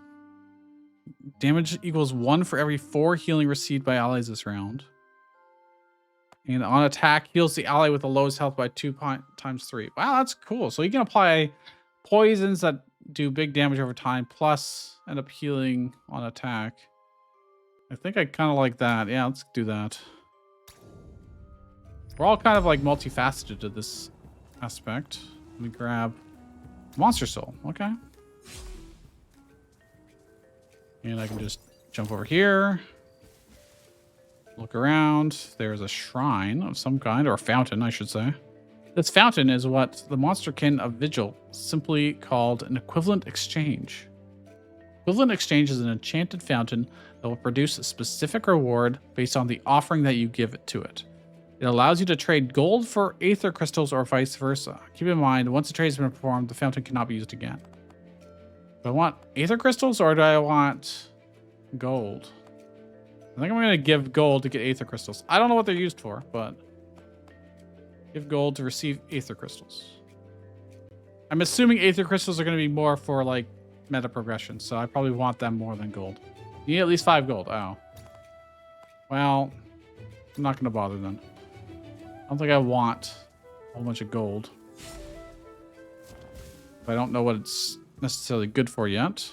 Damage equals 1 for every 4 healing received by allies this round. And on attack, heals the ally with the lowest health by 2 times 3. Wow, that's cool. So you can apply poisons that do big damage over time, plus end up healing on attack. I think I kind of like that. Yeah, let's do that. We're all kind of like multifaceted to this aspect. Let me grab Monster Soul. Okay. And I can just jump over here. Look around. There's a shrine of some kind, or a fountain, I should say. This fountain is what the monsterkin of Vigil simply called an equivalent exchange. Equivalent exchange is an enchanted fountain that will produce a specific reward based on the offering that you give it to it. It allows you to trade gold for aether crystals or vice versa. Keep in mind, once the trade has been performed, the fountain cannot be used again. Do I want aether crystals or do I want gold? I think I'm going to give gold to get aether crystals. I don't know what they're used for, but give gold to receive aether crystals. I'm assuming aether crystals are going to be more for like meta progression, so I probably want them more than gold. You need at least 5 gold. Oh. Well, I'm not going to bother then. I don't think I want a whole bunch of gold. I don't know what it's necessarily good for yet.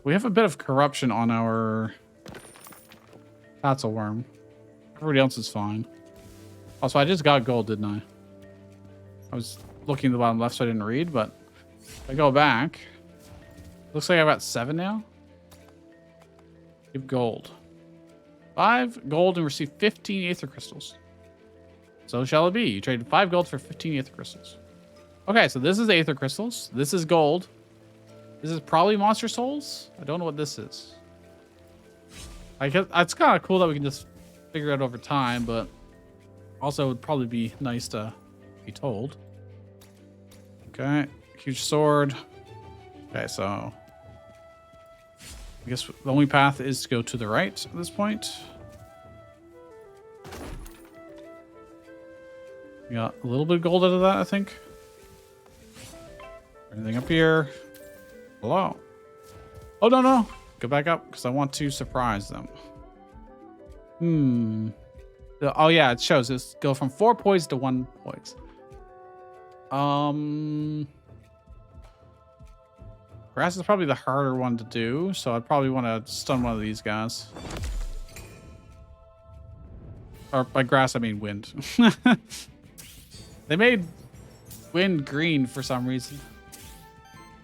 We have a bit of corruption on our Tatzel worm. Everybody else is fine. Also, I just got gold, didn't I? I was looking at the bottom left so I didn't read, but if I go back, looks like I've got 7 now. Give gold. 5 gold and receive 15 aether crystals. So shall it be. You traded 5 gold for 15 aether crystals. Okay, so this is aether crystals. This is gold. This is probably monster souls. I don't know what this is. I guess it's kind of cool that we can just figure it out over time, but also it would probably be nice to be told. Okay, huge sword. Okay, so I guess the only path is to go to the right at this point. We got a little bit of gold out of that, I think. Anything up here? Hello. Oh, no. Go back up because I want to surprise them. Oh, yeah, it shows this. Go from 4 poise to 1 poise. Grass is probably the harder one to do, so I'd probably want to stun one of these guys. Or by grass, I mean wind. They made wind green for some reason.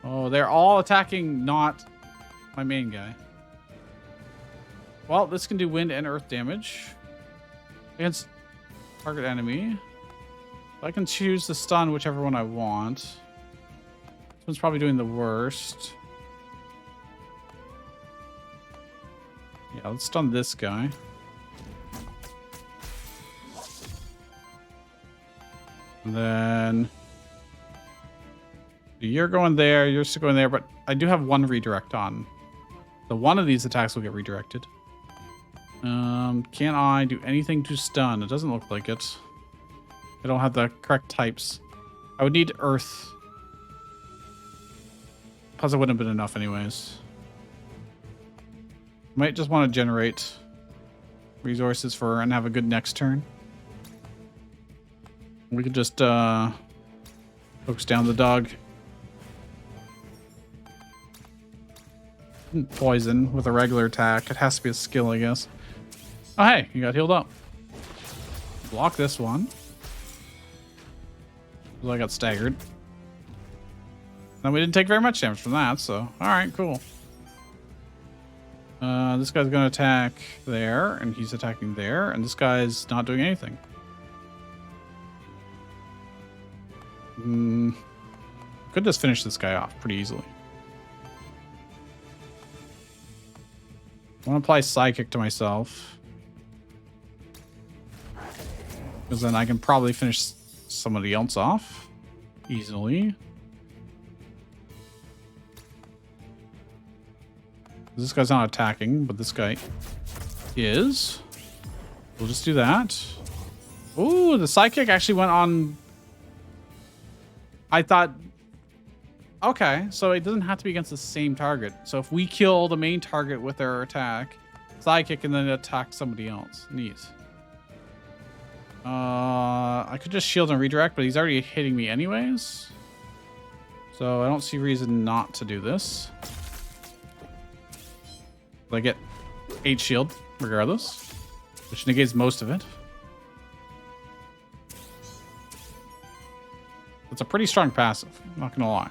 Oh, they're all attacking not my main guy. Well, this can do wind and earth damage against target enemy. I can choose to stun whichever one I want. This one's probably doing the worst. Yeah, let's stun this guy. And then you're going there, you're still going there, but I do have one redirect on. So one of these attacks will get redirected. Can I do anything to stun? It doesn't look like it. I don't have the correct types. I would need earth. Plus it wouldn't have been enough anyways. Might just want to generate resources for and have a good next turn. We could just focus down the dog. Poison with a regular attack. It has to be a skill, I guess. Oh, hey, you got healed up. Block this one. I got staggered. And we didn't take very much damage from that, so alright, cool. This guy's gonna attack there, and he's attacking there, and this guy's not doing anything. Could just finish this guy off pretty easily. I want to apply Psychic to myself. Because then I can probably finish somebody else off easily. This guy's not attacking, but this guy is. We'll just do that. Ooh, the Psychic actually went on. I thought, okay, so it doesn't have to be against the same target. So if we kill the main target with their attack, Psychic and then attack somebody else. Neat. I could just shield and redirect, but he's already hitting me anyways. So I don't see reason not to do this. I get 8 shield regardless, which negates most of it. It's a pretty strong passive, not gonna lie.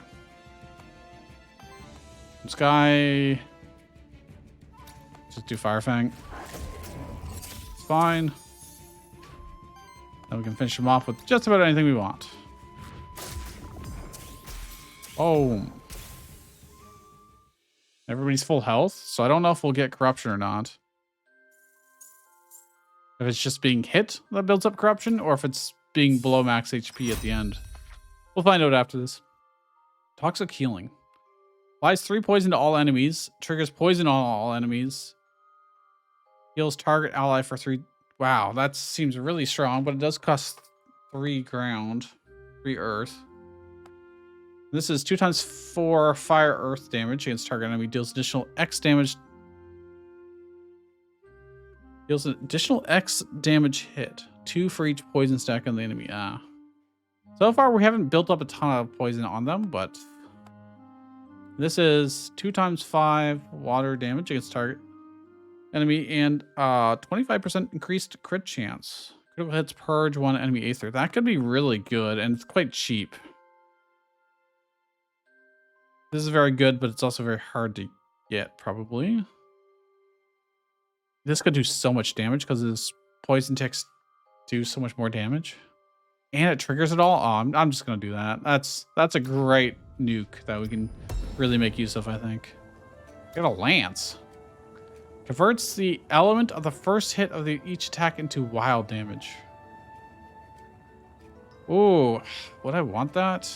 This guy, just do Fire Fang. It's fine. Then we can finish him off with just about anything we want. Boom. Everybody's full health, so I don't know if we'll get corruption or not. If it's just being hit that builds up corruption, or if it's being below max HP at the end. We'll find out after this. Toxic healing. Applies 3 poison to all enemies. Triggers poison on all enemies. Heals target ally for 3. Wow, that seems really strong, but it does cost 3 ground. 3 earth. This is 2 times 4 fire earth damage against target enemy. Deals additional X damage. Deals an additional X damage hit. 2 for each poison stack on the enemy. So far, we haven't built up a ton of poison on them, but this is 2 times 5 water damage against target enemy and 25% increased crit chance. Critical hits purge 1 enemy aether. That could be really good, and it's quite cheap. This is very good, but it's also very hard to get, probably. This could do so much damage because his poison ticks do so much more damage. And it triggers it all? Oh, I'm just going to do that. That's a great nuke that we can really make use of, I think. Get a lance. Converts the element of the first hit of each attack into wild damage. Ooh, would I want that?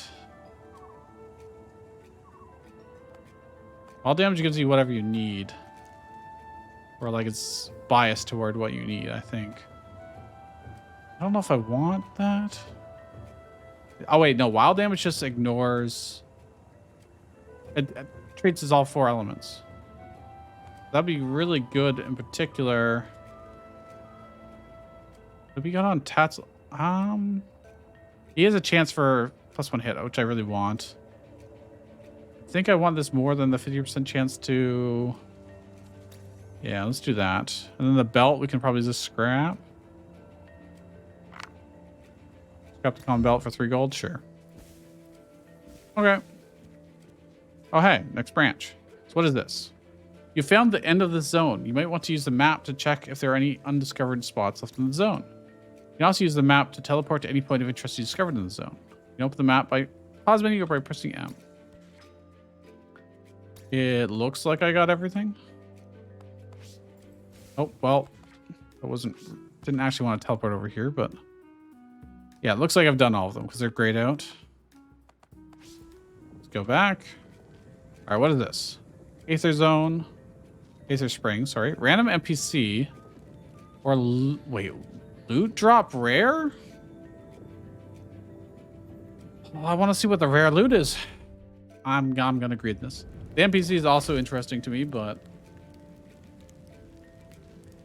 Wild damage gives you whatever you need. Or like it's biased toward what you need, I think. I don't know if I want that. Oh, wait, no. Wild damage just ignores... It treats as all 4 elements. That'd be really good in particular. What we got on Tats? He has a chance for +1 hit, which I really want. I think I want this more than the 50% chance to... Yeah, let's do that. And then the belt we can probably just scrap. Scrap the common belt for 3 gold? Sure. Okay. Oh, hey, next branch. So what is this? You found the end of the zone. You might want to use the map to check if there are any undiscovered spots left in the zone. You can also use the map to teleport to any point of interest you discovered in the zone. You can open the map by pause menu or by pressing M. It looks like I got everything. Oh, well, didn't actually want to teleport over here, but yeah, it looks like I've done all of them because they're grayed out. Let's go back. All right, what is this? Aether Zone. Aether Spring, sorry. Random NPC. Or, wait, loot drop rare? Well, I want to see what the rare loot is. I'm going to read this. The NPC is also interesting to me, but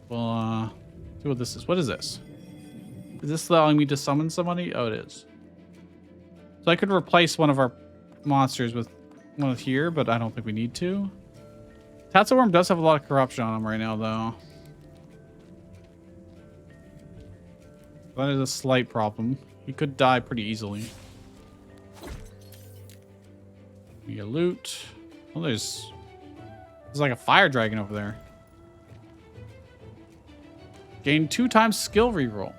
we'll see what this is. What is this? Is this allowing me to summon somebody? Oh, it is. So I could replace one of our monsters with one here, but I don't think we need to. Tatzelworm does have a lot of corruption on him right now, though. That is a slight problem. He could die pretty easily. We get loot. Oh, there's like a fire dragon over there. Gain 2 times skill reroll.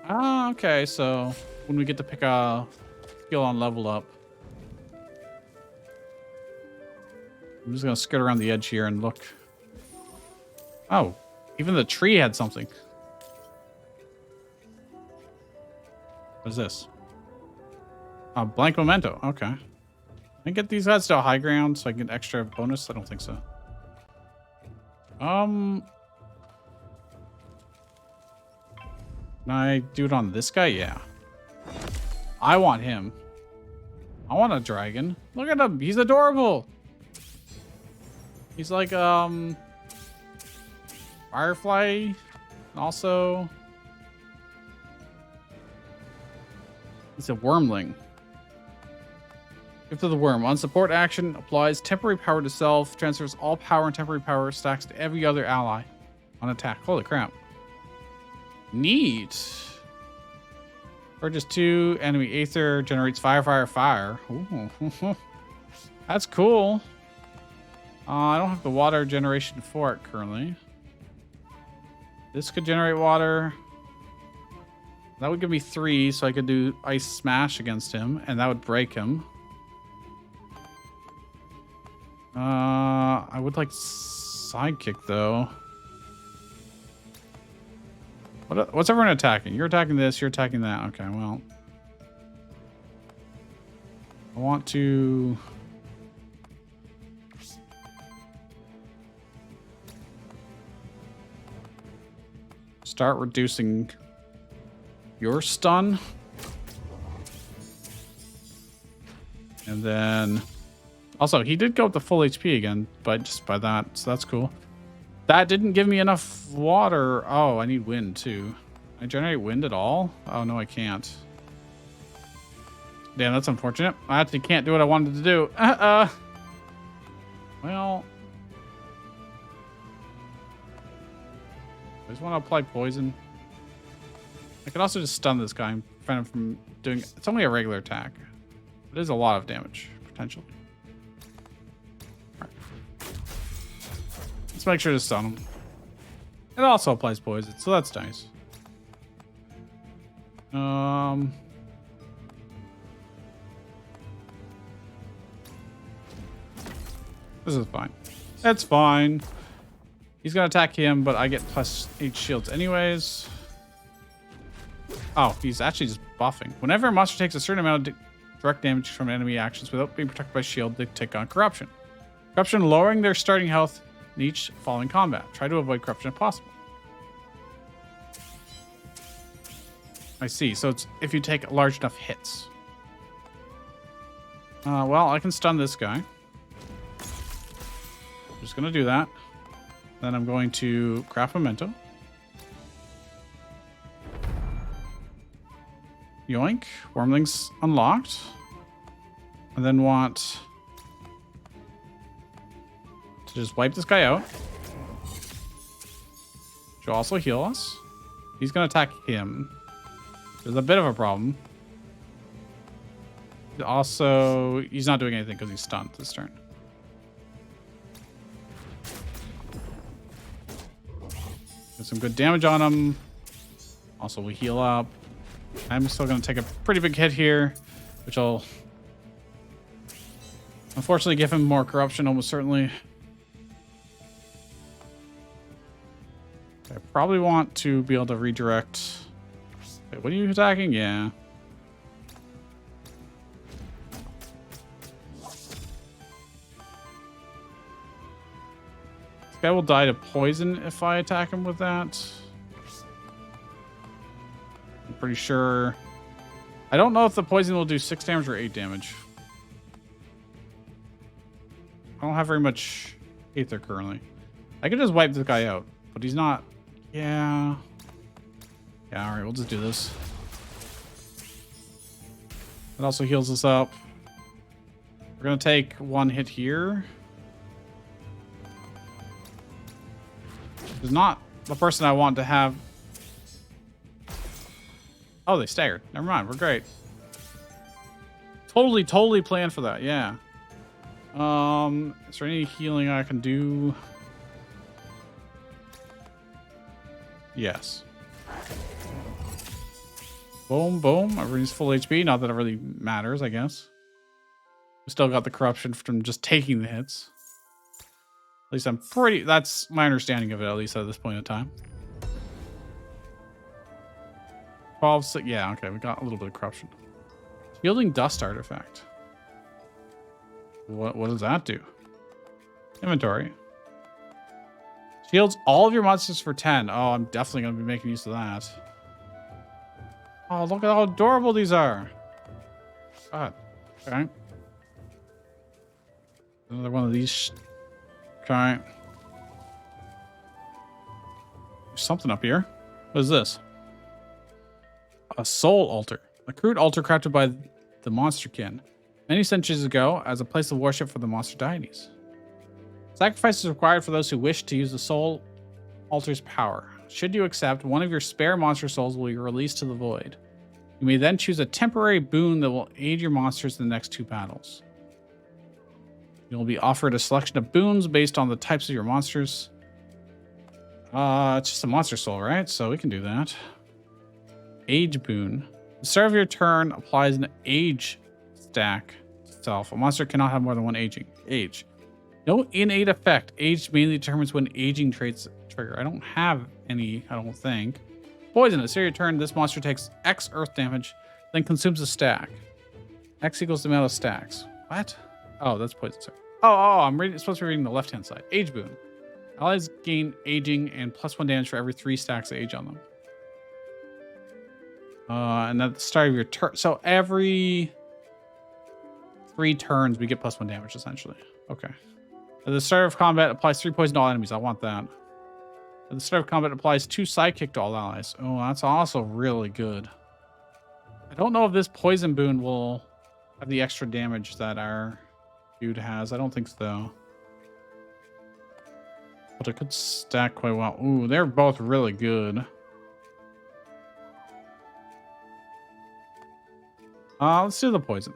Ah, okay. So when we get to pick a skill on level up, I'm just gonna skirt around the edge here and look. Oh, even the tree had something. What is this? A blank memento. Okay. Can I get these guys to a high ground so I get extra bonus? I don't think so. Can I do it on this guy? Yeah. I want him. I want a dragon. Look at him. He's adorable. He's like, Firefly. And also, he's a wormling. Gift of the Worm. On support action, applies temporary power to self, transfers all power and temporary power stacks to every other ally on attack. Holy crap. Neat. Purchase 2 enemy Aether, generates fire. Ooh. That's cool. I don't have the water generation for it currently. This could generate water. That would give me 3, so I could do Ice Smash against him, and that would break him. I would like Sidekick, though. What's everyone attacking? You're attacking this, you're attacking that. Okay, well. I want to... start reducing your stun. And then... also, he did go up to full HP again, but just by that, so that's cool. That didn't give me enough water. Oh, I need wind too. Can I generate wind at all? Oh, no, I can't. Damn, that's unfortunate. I actually can't do what I wanted to do. Well... I just want to apply poison. I could also just stun this guy and prevent him from doing... it's only a regular attack. It is a lot of damage, potentially. Let's make sure to stun him. It also applies poison, so that's nice. This is fine. It's fine. He's gonna attack him, but I get +8 shields anyways. Oh, he's actually just buffing. Whenever a monster takes a certain amount of direct damage from enemy actions without being protected by shield, they take on corruption. Corruption lowering their starting health in each following combat. Try to avoid corruption if possible. I see. So it's if you take large enough hits. Well, I can stun this guy. Just gonna do that. Then I'm going to craft memento. Yoink. Wormlings unlocked. And then want to just wipe this guy out. Which will also heal us. He's going to attack him. There's a bit of a problem. Also, he's not doing anything because he's stunned this turn. Get some good damage on him. Also, we heal up. I'm still going to take a pretty big hit here, which will unfortunately give him more corruption, almost certainly. probably want to be able to redirect. Wait, what are you attacking? Yeah. This guy will die to poison if I attack him with that. I'm pretty sure. I don't know if the poison will do 6 damage or 8 damage. I don't have very much Aether currently. I could just wipe this guy out, but he's not. Yeah. Yeah, alright, we'll just do this. It also heals us up. We're gonna take 1 hit here. He's not the person I want to have. Oh, they staggered. Never mind, we're great. Totally planned for that, yeah. Is there any healing I can do? Yes. Boom, boom. Everybody's full HP. Not that it really matters, I guess. We still got the corruption from just taking the hits. At least I'm pretty... That's my understanding of it, at least at this point in time. 12, 6, yeah, okay. We got a little bit of corruption. Shielding dust artifact. What does that do? Inventory. Shields all of your monsters for 10. Oh, I'm definitely going to be making use of that. Oh, look at how adorable these are. God. Okay. Another one of these. Okay. There's something up here. What is this? A soul altar. A crude altar crafted by the monsterkin many centuries ago as a place of worship for the monster deities. Sacrifice is required for those who wish to use the soul altar's power. Should you accept, one of your spare monster souls will be released to the void. You may then choose a temporary boon that will aid your monsters in the next 2 battles. You will be offered a selection of boons based on the types of your monsters. It's just a monster soul, right? So we can do that. Age boon. The start of your turn applies an age stack itself. A monster cannot have more than 1 age. No innate effect. Age mainly determines when aging traits trigger. I don't have any, I don't think. Poisonous. Start your turn. This monster takes X earth damage, then consumes a stack. X equals the amount of stacks. What? Oh, that's poison. Sorry. Oh, I'm supposed to be reading the left-hand side. Age boon. Allies gain aging and +1 damage for every 3 stacks of age on them. And at the start of your turn. So every 3 turns, we get +1 damage, essentially. Okay. At the start of combat, applies 3 poison to all enemies. I want that. At the start of combat, applies 2 sidekick to all allies. Oh, that's also really good. I don't know if this poison boon will have the extra damage that our dude has. I don't think so. But it could stack quite well. Ooh, they're both really good. Let's do the poison.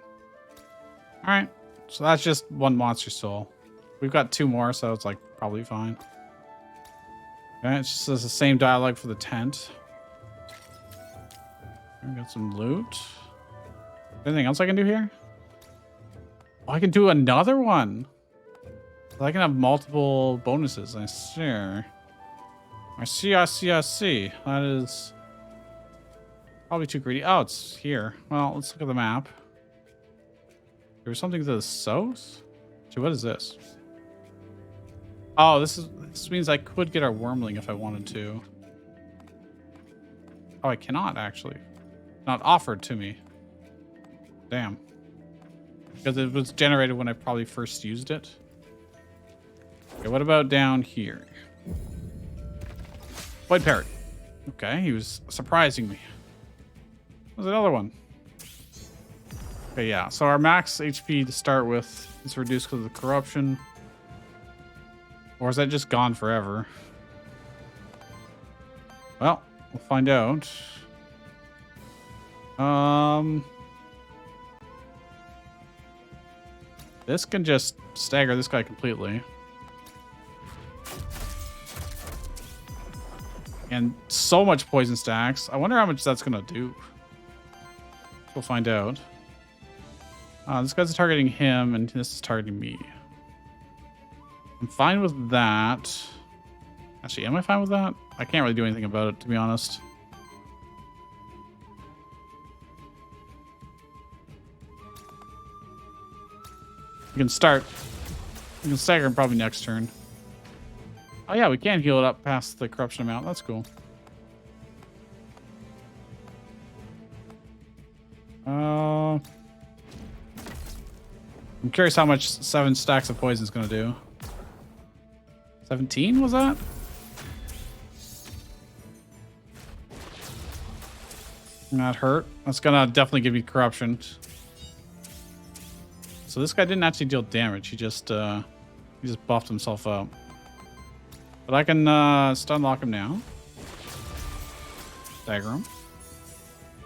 All right. So that's just 1 monster soul. We've got 2 more, so it's like probably fine. Okay, it's just the same dialogue for the tent. We got some loot. Anything else I can do here? Oh, I can do another one. So I can have multiple bonuses. I see. I see. That is probably too greedy. Oh, it's here. Well, let's look at the map. There was something to the south? So what is this? Oh, this means I could get our wormling if I wanted to. Oh, I cannot actually. Not offered to me. Damn. Because it was generated when I probably first used it. Okay, what about down here? White parrot. Okay, he was surprising me. There's another one. Okay, yeah. So our max HP to start with is reduced because of the corruption. Or is that just gone forever? Well, we'll find out. This can just stagger this guy completely. And so much poison stacks. I wonder how much that's gonna do. We'll find out. This guy's targeting him, and this is targeting me. I'm fine with that. Actually, am I fine with that? I can't really do anything about it, to be honest. We can start. We can stagger him probably next turn. Oh yeah, we can heal it up past the corruption amount. That's cool. I'm curious how much 7 stacks of poison is going to do. 17 was that? That hurt. That's going to definitely give you corruption. So this guy didn't actually deal damage. He just buffed himself up. But I can stun lock him now. Stagger him.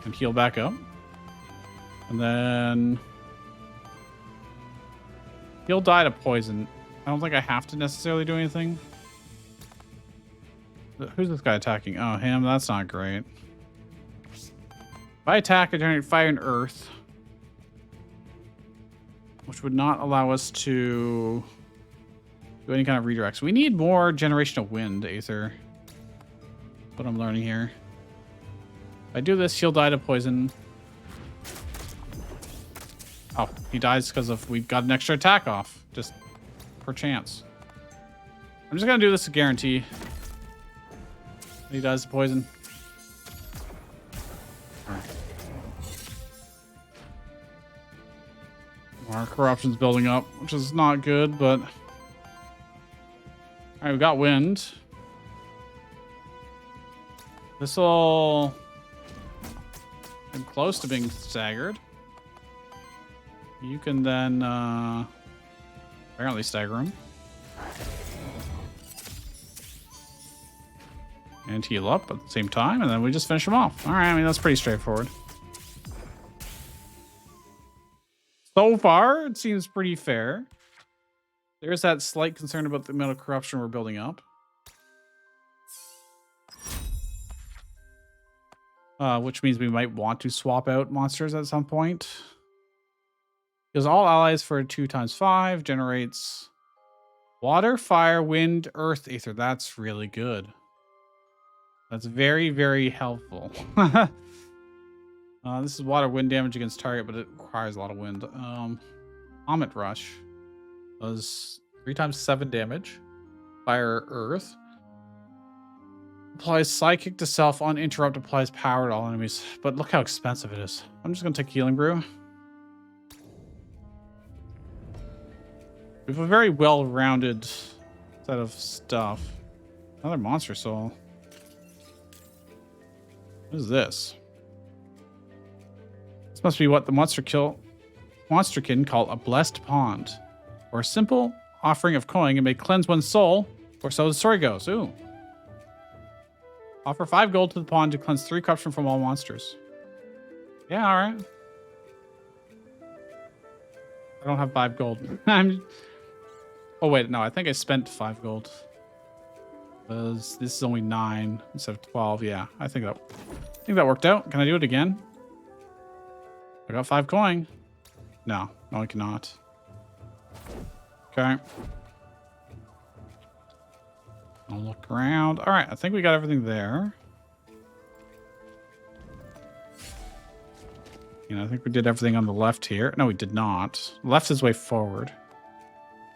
And heal back up. And then he'll die to poison. I don't think I have to necessarily do anything. Who's this guy attacking? Oh, him. That's not great. If I attack, I generate fire and earth, which would not allow us to do any kind of redirects. We need more generation of wind, Aether. What I'm learning here. If I do this, he'll die to poison. Oh, he dies because of we got an extra attack off, just per chance. I'm just gonna do this to guarantee. He dies to poison. Our corruption's building up, which is not good, but... Alright, we got wind. This'll... I'm close to being staggered. You can then, apparently stagger him. And heal up at the same time, and then we just finish him off. Alright, I mean, that's pretty straightforward. So far, it seems pretty fair. There's that slight concern about the amount of corruption we're building up. Which means we might want to swap out monsters at some point. Because all allies for 2 × 5 generates water, fire, wind, earth, ether. That's really good. That's very, very helpful. This is water, wind damage against target, but it requires a lot of wind. Comet Rush does 3 × 7 damage. Fire, earth. Applies psychic to self, uninterrupted, applies power to all enemies. But look how expensive it is. I'm just going to take Healing Brew. We have a very well-rounded set of stuff. Another monster soul. What is this? This must be what the monsterkin call a blessed pond, or a simple offering of coin and may cleanse one's soul, or so the story goes. Ooh. Offer 5 gold to the pond to cleanse 3 corruption from all monsters. Yeah, all right. I don't have 5 gold. Oh wait, no, I think I spent 5 gold. Because this is only 9 instead of 12. Yeah, I think that worked out. Can I do it again? I got 5 coin. No, I cannot. Okay. I'll look around. All right, I think we got everything there. I think we did everything on the left here. No, we did not. Left is way forward.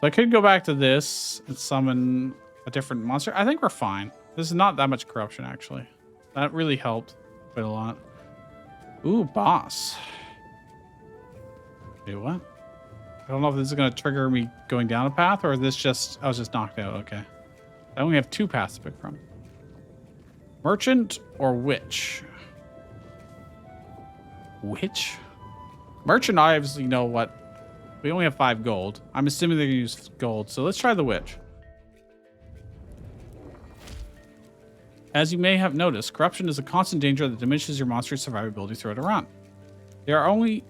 So I could go back to this and summon a different monster. I think we're fine. This is not that much corruption, actually. That really helped quite a lot. Ooh, boss. Wait, what? I don't know if this is going to trigger me going down a path, or is this just... I was just knocked out. Okay. I only have 2 paths to pick from. Merchant or Witch? Witch? Merchant, I obviously know what... We only have 5 gold. I'm assuming they're going to use gold, so let's try the Witch. As you may have noticed, corruption is a constant danger that diminishes your monster's survivability throughout a run. There are only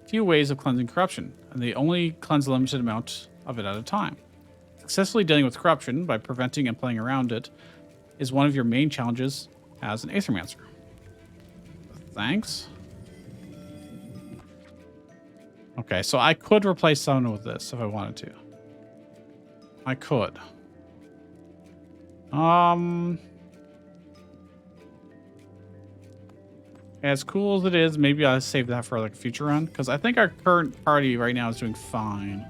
few ways of cleansing corruption, and they only cleanse a limited amount of it at a time. Successfully dealing with corruption by preventing and playing around it is one of your main challenges as an Aethermancer. Thanks. Okay, so I could replace someone with this if I wanted to. I could. As cool as it is, maybe I'll save that for like a future run, because I think our current party right now is doing fine.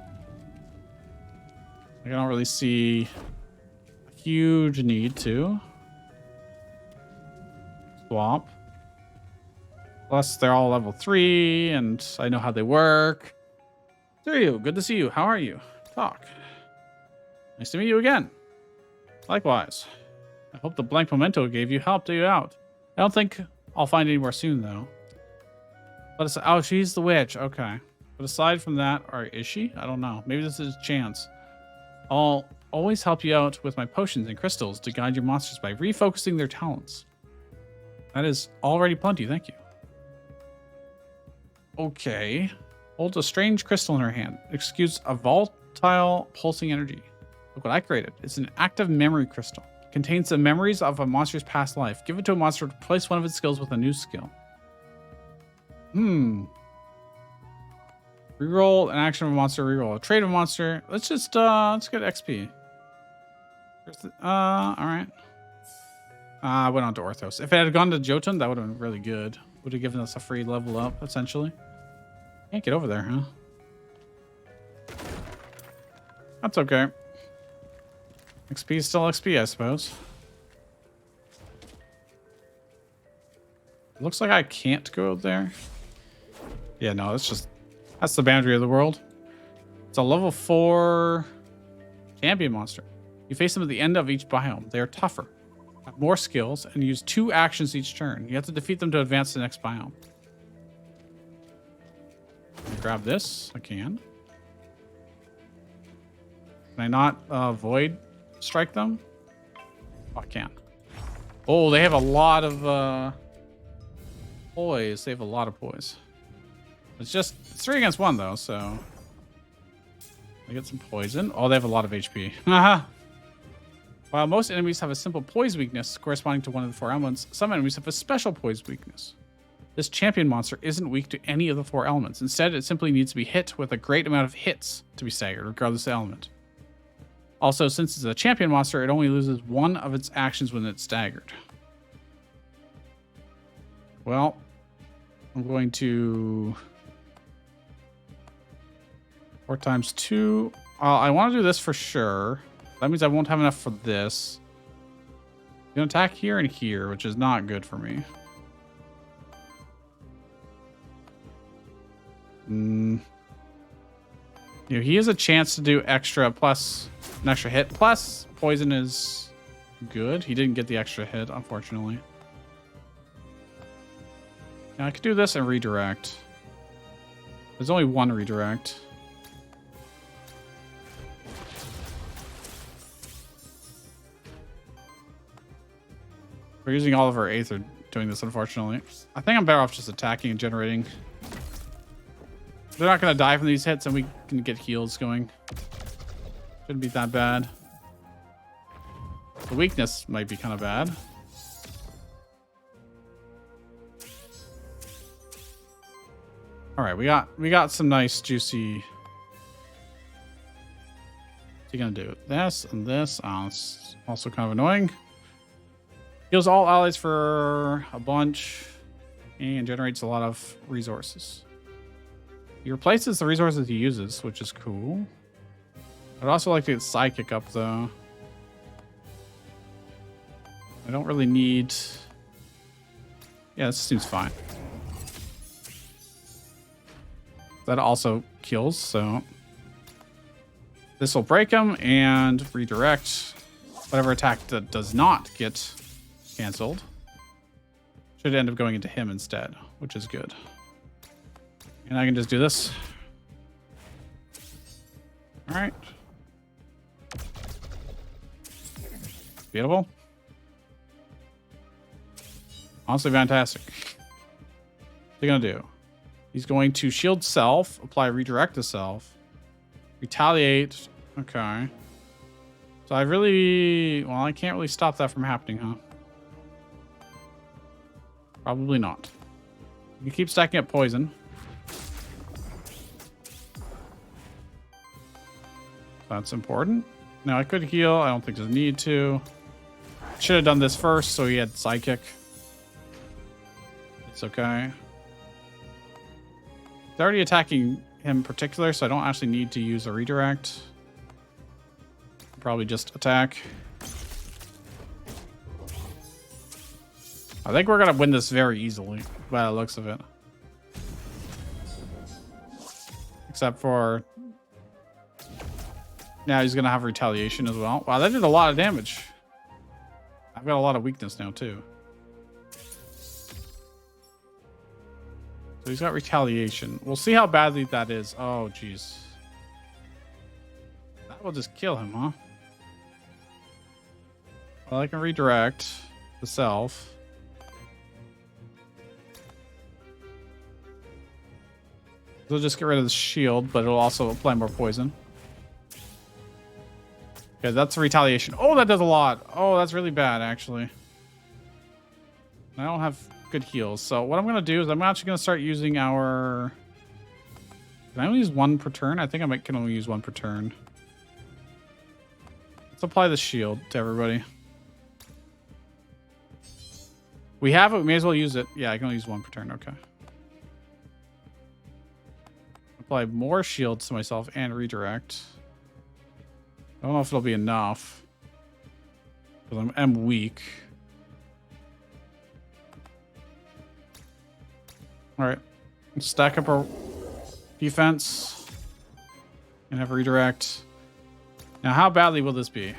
I don't really see a huge need to swap. Plus, they're all level 3, and I know how they work. There good to see you. How are you? Talk. Nice to meet you again. Likewise. I hope the blank memento gave you helped you out. I don't think I'll find any more soon, though. But it's, oh, she's the witch. Okay. But aside from that, or is she? I don't know. Maybe this is a chance. I'll always help you out with my potions and crystals to guide your monsters by refocusing their talents. That is already plenty, thank you. Okay. Holds a strange crystal in her hand. Excuse a volatile pulsing energy. Look what I created. It's an active memory crystal. It contains the memories of a monster's past life. Give it to a monster to replace one of its skills with a new skill. Reroll an action of a monster, reroll a trait of a monster. Let's just let's get XP. Alright. I went on to Orthos. If it had gone to Jotun, that would have been really good. Would have given us a free level up, essentially. Can't get over there, huh? That's okay. XP is still XP, I suppose. Looks like I can't go there. Yeah, no, that's the boundary of the world. It's a level 4 champion monster. You face them at the end of each biome. They are tougher, have more skills, and use 2 actions each turn. You have to defeat them to advance to the next biome. Grab this. I can. Can I not void strike them? Oh, I can. Oh, they have a lot of poise. They have a lot of poise. It's 3 against 1 though, so I get some poison. Oh, they have a lot of HP. While most enemies have a simple poise weakness corresponding to one of the 4 elements, some enemies have a special poise weakness. This champion monster isn't weak to any of the 4 elements. Instead, it simply needs to be hit with a great amount of hits to be staggered, regardless of element. Also, since it's a champion monster, it only loses 1 of its actions when it's staggered. Well, I'm going to 4 times 2. I want to do this for sure. That means I won't have enough for this. You can attack here and here, which is not good for me. You know, he has a chance to do extra plus an extra hit. Plus, poison is good. He didn't get the extra hit, unfortunately. Now I could do this and redirect. There's only 1 redirect. We're using all of our Aether doing this, unfortunately. I think I'm better off just attacking and generating. They're not going to die from these hits, and we can get heals going. Shouldn't be that bad. The weakness might be kind of bad. All right, we got some nice juicy. What's he gonna do? This and this. Oh, it's also kind of annoying. Heals all allies for a bunch and generates a lot of resources. He replaces the resources he uses, which is cool. I'd also like to get Psychic up, though. I don't really need... Yeah, this seems fine. That also kills, so... This will break him and redirect whatever attack that does not get canceled. Should end up going into him instead, which is good. And I can just do this. All right. Beautiful. Honestly, fantastic. What's he gonna do? He's going to shield self, apply redirect to self, retaliate. Okay. So I really, well, I can't really stop that from happening, huh? Probably not. You keep stacking up poison. That's important. Now I could heal. I don't think there's a need to. Should have done this first, so he had sidekick. It's okay. It's already attacking him in particular, so I don't actually need to use a redirect. Probably just attack. I think we're gonna win this very easily, by the looks of it. Except for... now he's gonna have retaliation as well. Wow, that did a lot of damage. I've got a lot of weakness now, too. So he's got retaliation. We'll see how badly that is. Oh, jeez. That will just kill him, huh? Well, I can redirect the self. It'll just get rid of the shield, but it'll also apply more poison. Okay, that's a retaliation. Oh, that does a lot. Oh, that's really bad, actually. I don't have good heals. So what I'm going to do is I'm actually going to start using our... can I only use one per turn? I think I can only use one per turn. Let's apply the shield to everybody. We have it. We may as well use it. Yeah, I can only use one per turn. Okay. Apply more shields to myself and redirect. I don't know if it'll be enough. Because I'm weak. Alright. Stack up our defense. And have redirect. Now, how badly will this be?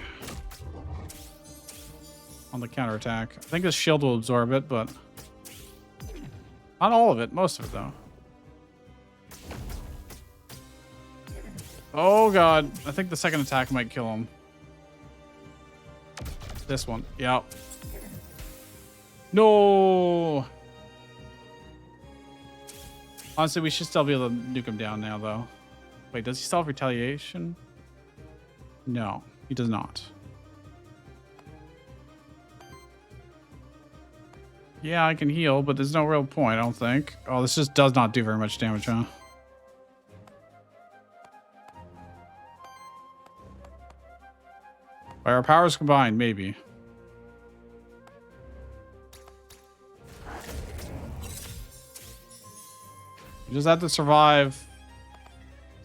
On the counterattack. I think this shield will absorb it, but... not all of it. Most of it, though. Oh, God. I think the second attack might kill him. This one. Yeah. No! Honestly, we should still be able to nuke him down now, though. Wait, does he still have retaliation? No, he does not. Yeah, I can heal, but there's no real point, I don't think. Oh, this just does not do very much damage, huh? By our powers combined, maybe. You just have to survive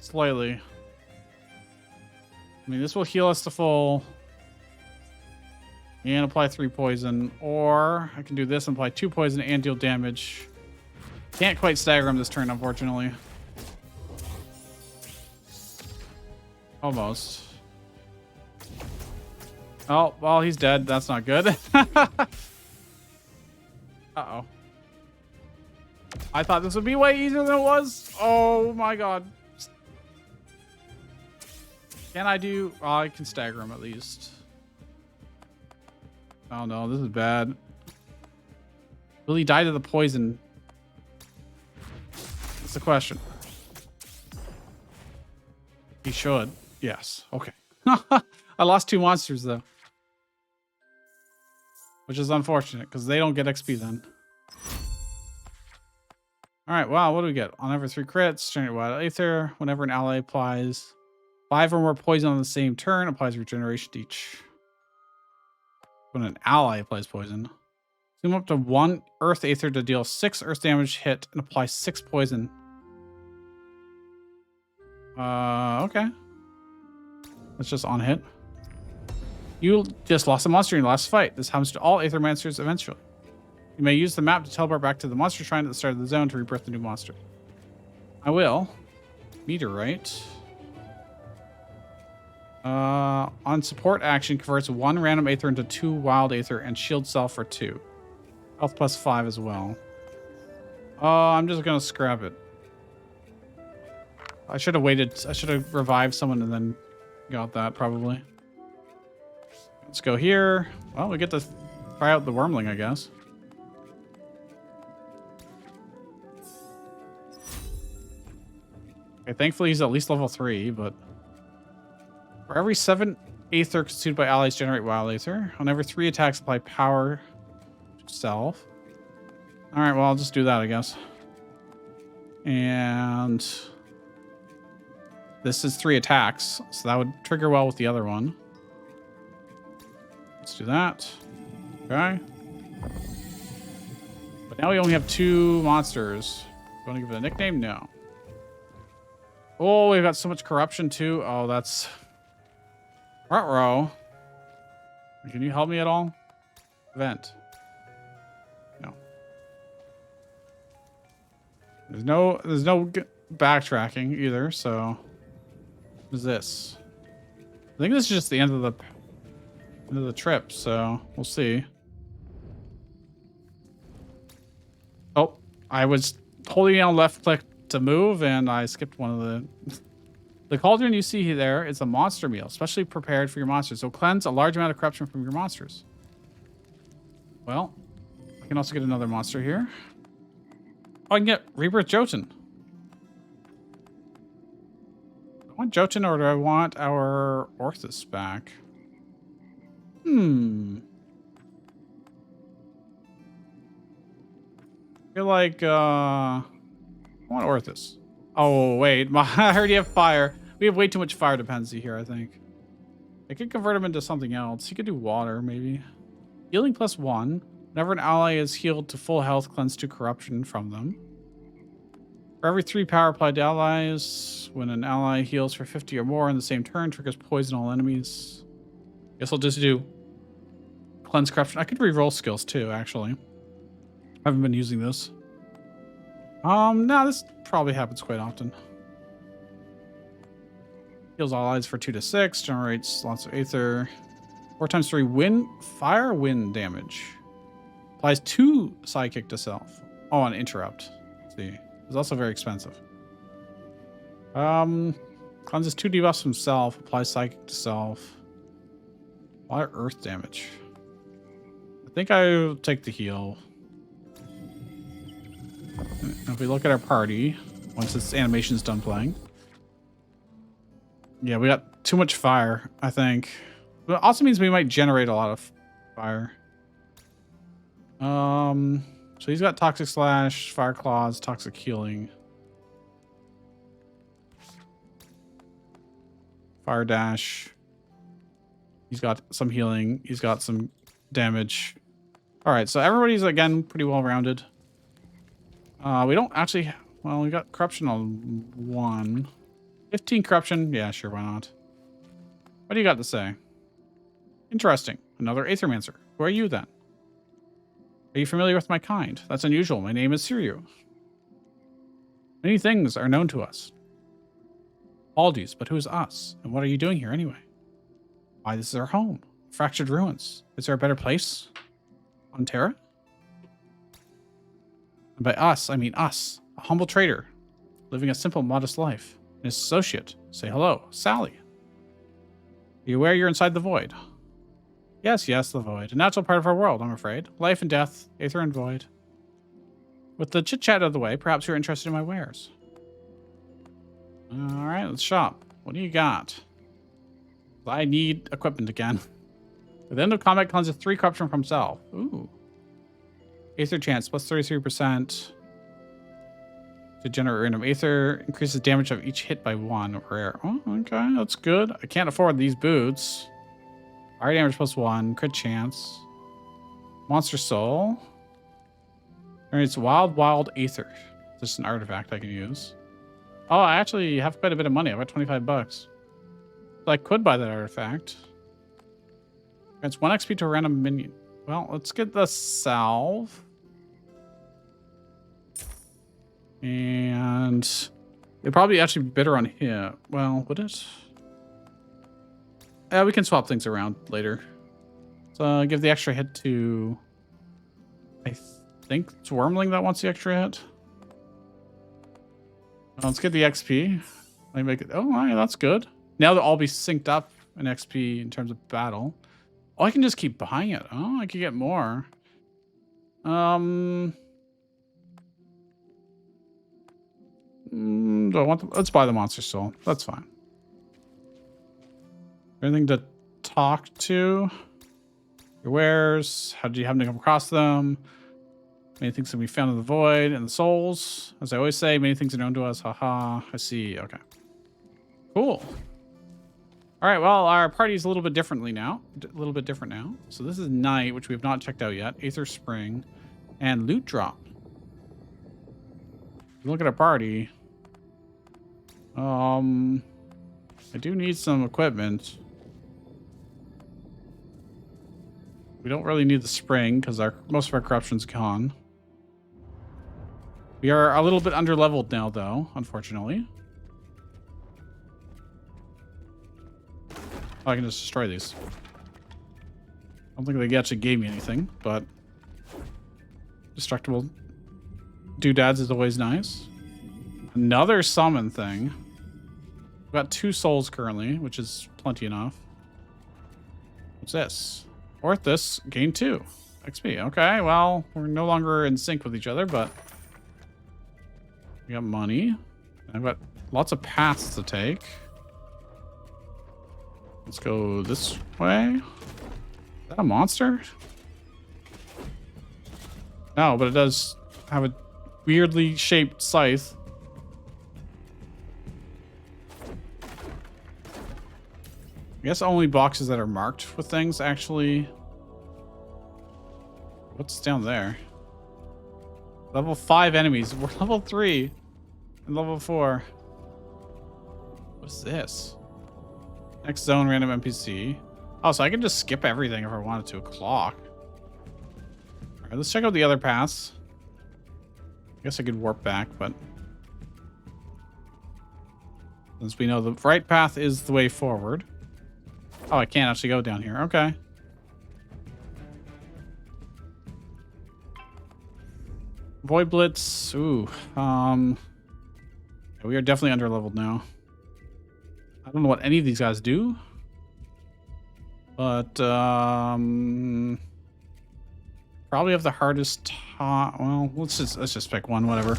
slightly. I mean, this will heal us to full. And apply 3 poison. Or I can do this and apply 2 poison and deal damage. Can't quite stagger him this turn, unfortunately. Almost. Oh, well, he's dead. That's not good. Uh-oh. I thought this would be way easier than it was. Oh, my God. Can I do... oh, I can stagger him at least. Oh, no. This is bad. Will he die to the poison? That's the question. He should. Yes. Okay. I lost 2 monsters, though. Which is unfortunate, because they don't get XP then. Alright, wow, what do we get? On every 3 crits, generate wild aether. Whenever an ally applies 5 or more poison on the same turn, applies regeneration to each. When an ally applies poison. Zoom up to 1 earth aether to deal 6 earth damage hit and apply 6 poison. Okay. That's just on hit. You just lost a monster in your last fight. This happens to all Aethermancers eventually. You may use the map to teleport back to the monster shrine at the start of the zone to rebirth the new monster. I will. Meteorite. On support action, converts 1 random Aether into 2 wild Aether and shield self for 2. Health plus 5 as well. I'm just going to scrap it. I should have waited. I should have revived someone and then got that, probably. Let's go here. Well, we get to try out the Wormling, I guess. Okay, thankfully he's at least level 3, but... for every 7 Aether consumed by allies, generate wild Aether. On every 3 attacks, apply power to self. Alright, well, I'll just do that, I guess. And... this is 3 attacks, so that would trigger well with the other one. Let's do that. Okay. But now we only have 2 monsters. You want to give it a nickname? No. Oh, we've got so much corruption too. Oh, that's... Ruh-roh. Can you help me at all? Vent. No. There's no backtracking either, so... What is this? I think this is just the end of the trip, so we'll see. Oh, I was holding down left click to move, and I skipped one of the... The cauldron you see there is a monster meal, specially prepared for your monsters. So cleanse a large amount of corruption from your monsters. Well, I can also get another monster here. Oh, I can get Rebirth Jotun. Do I want Jotun or do I want our Orthus back? I feel like, I want Orthus. Oh, wait. I already have fire. We have way too much fire dependency here, I think. I could convert him into something else. He could do water, maybe. Healing +1. Whenever an ally is healed to full health, cleanse 2 corruption from them. For every 3 power applied to allies, when an ally heals for 50 or more in the same turn, triggers poison all enemies. Guess I'll just do cleanse corruption. I could re-roll skills too, actually. I haven't been using this. No, this probably happens quite often. Heals all allies for 2 to 6, generates lots of aether. 4 times 3 wind damage. Applies 2 psychic to self. Oh, and interrupt. Let's see. It's also very expensive. Cleanses 2 debuffs from self, applies psychic to self. A lot of earth damage. I think I'll take the heal. If we look at our party, once this animation's done playing. Yeah, we got too much fire, I think. But it also means we might generate a lot of fire. So he's got Toxic Slash, Fire Claws, Toxic Healing. Fire Dash. He's got some healing. He's got some damage. Alright, so everybody's, again, pretty well-rounded. We don't actually... Well, we got corruption on 1. 15 corruption. Yeah, sure, why not? What do you got to say? Interesting. Another Aethermancer. Who are you, then? Are you familiar with my kind? That's unusual. My name is Siryu. Many things are known to us. Aldi's, but who's us? And what are you doing here, anyway? Why, this is our home. Fractured ruins. Is there a better place? On Terra? And by us, I mean us. A humble trader. Living a simple, modest life. An associate. Say hello. Sally. Are you aware you're inside the void? Yes, the void. A natural part of our world, I'm afraid. Life and death, aether and void. With the chit-chat out of the way, perhaps you're interested in my wares. Alright, let's shop. What do you got? I need equipment again. At the end of combat, cleanses 3 corruption from self. Ooh. Aether chance, plus 33%. To generate random aether. Increases damage of each hit by 1. Rare. Oh, okay, that's good. I can't afford these boots. Fire damage plus 1. Crit chance. Monster soul. It's wild aether. Just an artifact I can use. Oh, I actually have quite a bit of money. I've got 25 bucks. So I could buy that artifact. It's 1 XP to a random minion. Well, let's get the salve. And it'd probably actually be better on here. Well, would it? We can swap things around later. So give the extra hit to... I think it's Wormling that wants the extra hit. Let's get the XP. Let me make it... Oh, yeah, that's good. Now they'll all be synced up in XP in terms of battle. Oh, I can just keep buying it. Oh, I can get more. Do I want the... Let's buy the monster soul. That's fine. Anything to talk to? Your wares? How did you happen to come across them? Many things can be found in the void and the souls. As I always say, many things are known to us. Haha. I see. Okay. Cool. All right, well, our party's a little bit differently now. A little bit different now. So this is night, which we have not checked out yet. Aether Spring and loot drop. Look at our party. I do need some equipment. We don't really need the spring because most of our corruption's gone. We are a little bit under-leveled now, though, unfortunately. Oh, I can just destroy these. I don't think they actually gave me anything, but destructible doodads is always nice. Another summon thing. We've got 2 souls currently, which is plenty enough. What's this? Orthus, gain 2 XP. Okay, well, we're no longer in sync with each other, but we got money. I've got lots of paths to take. Let's go this way. Is that a monster? No, but it does have a weirdly shaped scythe. I guess only boxes that are marked with things actually. What's down there? Level 5 enemies. We're level 3 and level 4. What's this? Next zone, random NPC. Oh, so I can just skip everything if I wanted to. A clock. All right, let's check out the other paths. I guess I could warp back, but since we know the right path is the way forward. Oh, I can't actually go down here. Okay. Void Blitz. Ooh. We are definitely under-leveled now. I don't know what any of these guys do. But, probably have the hardest time. Well, let's just pick one, whatever.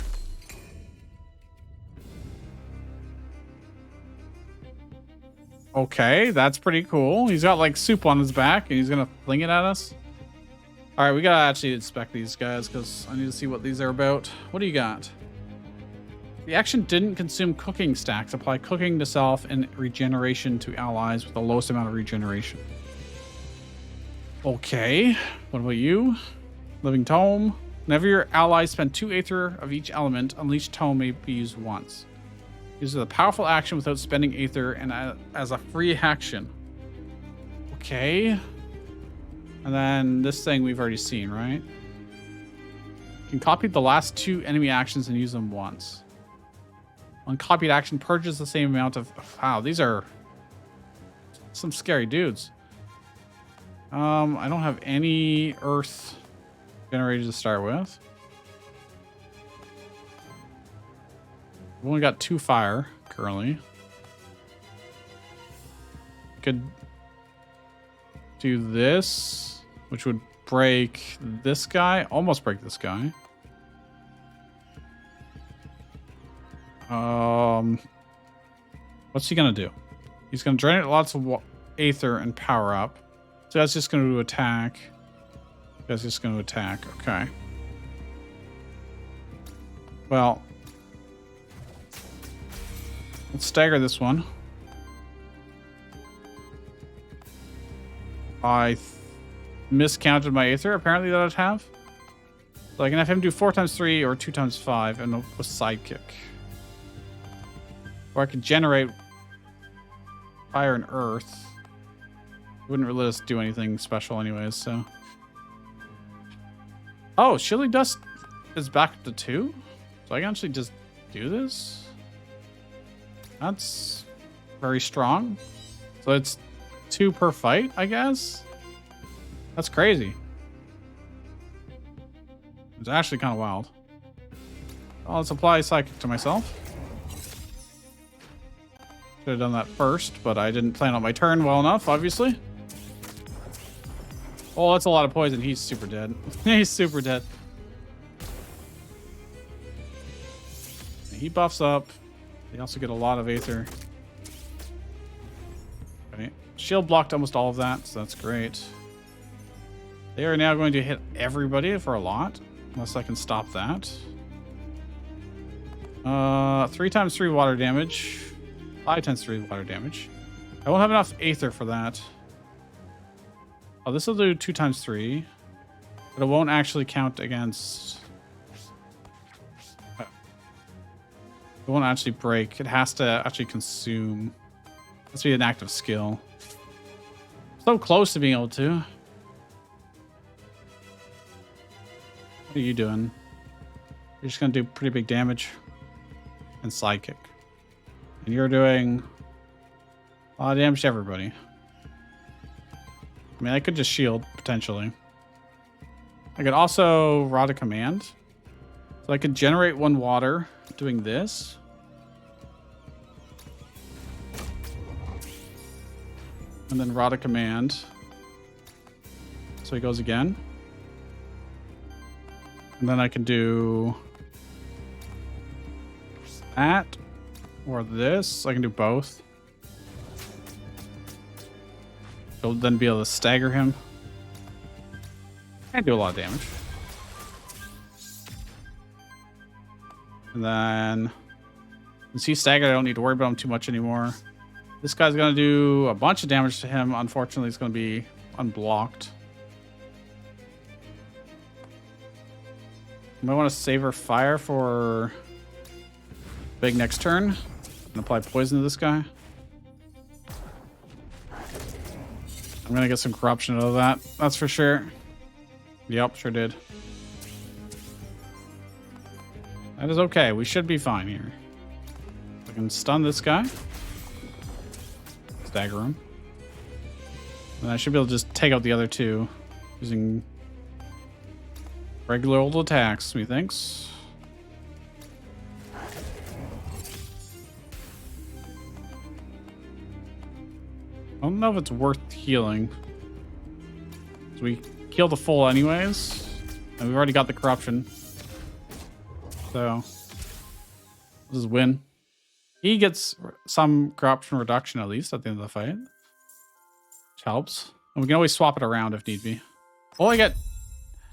Okay, that's pretty cool. He's got like soup on his back and he's gonna fling it at us. All right, we gotta actually inspect these guys because I need to see what these are about. What do you got? The action didn't consume cooking stacks. Apply cooking to self and regeneration to allies with the lowest amount of regeneration. Okay, what about you? Living Tome. Whenever your allies spend 2 Aether of each element, Unleashed Tome may be used once. Use a powerful action without spending Aether and as a free action. Okay. And then this thing we've already seen, right? You can copy the last 2 enemy actions and use them once. Uncopied action purges the same amount of... Wow, these are some scary dudes. I don't have any earth generated to start with. We've only got 2 fire currently. Could do this, which would break this guy, almost break this guy. What's he gonna do? He's gonna drain lots of Aether and power up. So that's just gonna attack. That's just gonna attack. Okay. Well, let's stagger this one. I miscounted my Aether, apparently, that I'd have. So I can have him do 4 times 3 or 2 times 5 and a sidekick. Or I could generate fire and earth. Wouldn't really let us do anything special anyways, so. Oh, Shielding Dust is back up to 2? So I can actually just do this? That's very strong. So it's 2 per fight, I guess? That's crazy. It's actually kind of wild. I'll apply Psychic to myself. Should have done that first, but I didn't plan out my turn well enough, obviously. Oh, that's a lot of poison. He's super dead. He's super dead. He buffs up. They also get a lot of Aether. Okay. Shield blocked almost all of that, so that's great. They are now going to hit everybody for a lot, unless I can stop that. 3 times 3 water damage. 5 times 3 water damage. I won't have enough Aether for that. Oh, this will do 2 times 3. But it won't actually count against... It won't actually break. It has to actually consume. It has to be an active skill. So close to being able to. What are you doing? You're just going to do pretty big damage. And Sidekick. And you're doing a lot of damage to everybody. I mean, I could just shield, potentially. I could also Rod a Command. So I could generate 1 water doing this. And then Rod a Command. So he goes again. And then I can do that or this. I can do both. You'll then be able to stagger him. And do a lot of damage. And then since he's staggered, I don't need to worry about him too much anymore. This guy's going to do a bunch of damage to him. Unfortunately, it's going to be unblocked. I might want to save her fire for big next turn. And apply poison to this guy. I'm going to get some corruption out of that. That's for sure. Yep, sure did. That is okay. We should be fine here. I can stun this guy. Stagger him. And I should be able to just take out the other 2 using regular old attacks, methinks. I don't know if it's worth healing. So we kill the full anyways. And we've already got the corruption. So this is win. He gets some corruption reduction at least at the end of the fight. Which helps. And we can always swap it around if need be. Oh, I get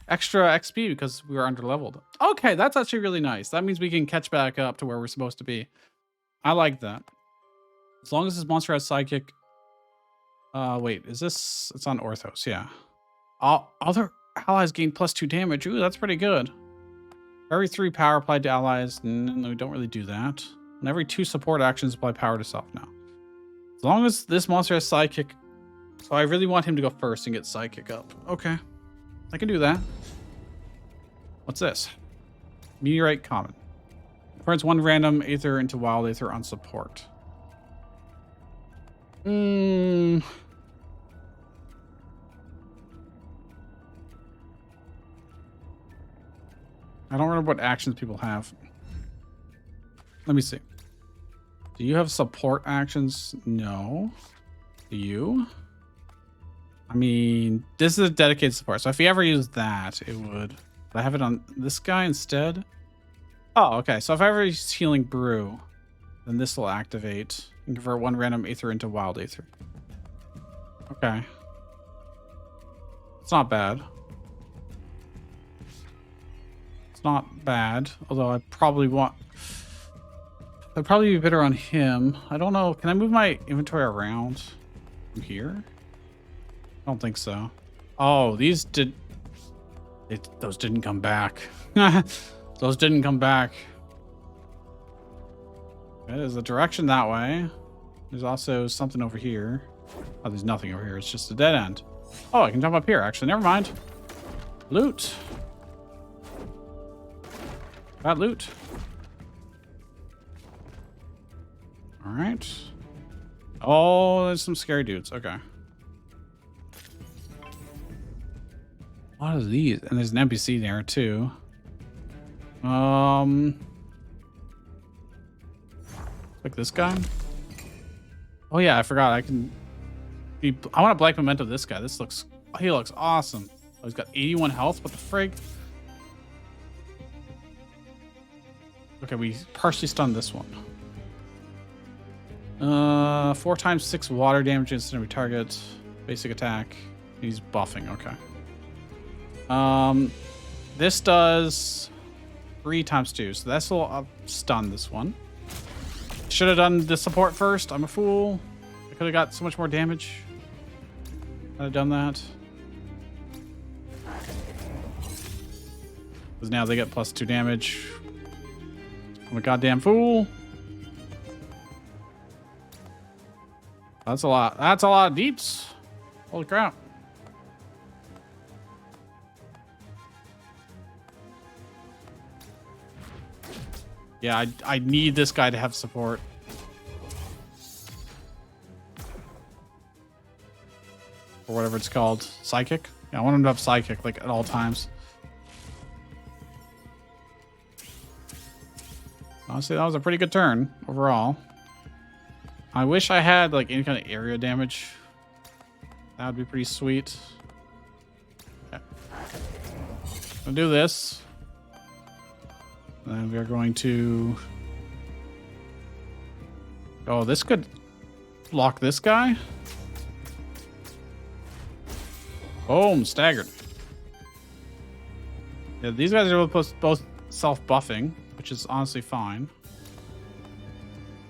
extra XP because we were under-leveled. Okay, that's actually really nice. That means we can catch back up to where we're supposed to be. I like that. As long as this monster has Sidekick. Wait, is this... It's on Orthos, yeah. Other allies gain +2 damage. Ooh, that's pretty good. Every 3 power applied to allies. No, we don't really do that. And every 2 support actions apply power to self now. As long as this monster has Sidekick. So I really want him to go first and get Sidekick up. Okay. I can do that. What's this? Meteorite common. Turns 1 random Aether into wild Aether on support. I don't remember what actions people have. Let me see. Do you have support actions? No. Do you? I mean, this is a dedicated support. So if you ever use that, it would. But I have it on this guy instead. Oh, okay. So if I ever use Healing Brew, then this will activate and convert 1 random Aether into wild Aether. Okay. It's not bad. Not bad, although I'd probably be better on him. I don't know. Can I move my inventory around from here? I don't think so. Oh, those didn't come back. Those didn't come back. Okay, there's a direction that way. There's also something over here. Oh, there's nothing over here. It's just a dead end. Oh, I can jump up here, actually. Never mind. Loot. Got loot. All right. Oh, there's some scary dudes. Okay. What are these? And there's an NPC there too. Like this guy. Oh yeah, I forgot. I can be. I want to Black Memento this guy. This looks. He looks awesome. Oh, he's got 81 health. What the frig? Okay, we partially stunned this one. 4 times 6 water damage instant every target. Basic attack. He's buffing. Okay. This does 3 times 2, so this will stun this one. Should have done the support first. I'm a fool. I could have got so much more damage. I'd have done that. Because now they get +2 damage. I'm a goddamn fool. That's a lot. That's a lot of deeps. Holy crap. Yeah, I need this guy to have support. Or whatever it's called. Psychic? Yeah, I want him to have psychic, like, at all times. Honestly, that was a pretty good turn, overall. I wish I had, like, any kind of area damage. That would be pretty sweet. Okay. I'll do this. And we are going to... Oh, this could block this guy. Boom, staggered. Yeah, these guys are both self-buffing, which is honestly fine.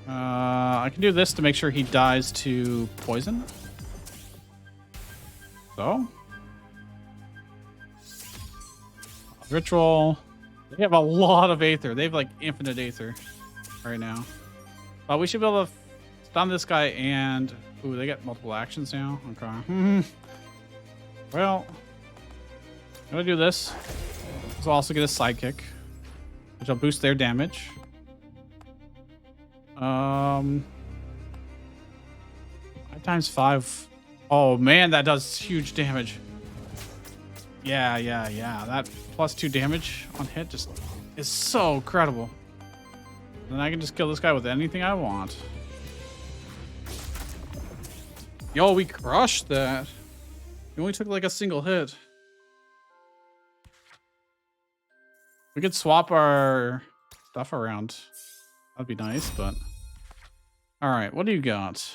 I can do this to make sure he dies to poison. So. Ritual. They have a lot of Aether. They have like infinite Aether right now. But we should be able to stun this guy and... Ooh, they get multiple actions now. Okay. Well, I'm going to do this. So I'll also get a sidekick, which will boost their damage. 5 times 5. Oh, man, that does huge damage. Yeah. That +2 damage on hit just is so incredible. And I can just kill this guy with anything I want. Yo, we crushed that. We only took like a single hit. We could swap our stuff around. That'd be nice, but... Alright, what do you got?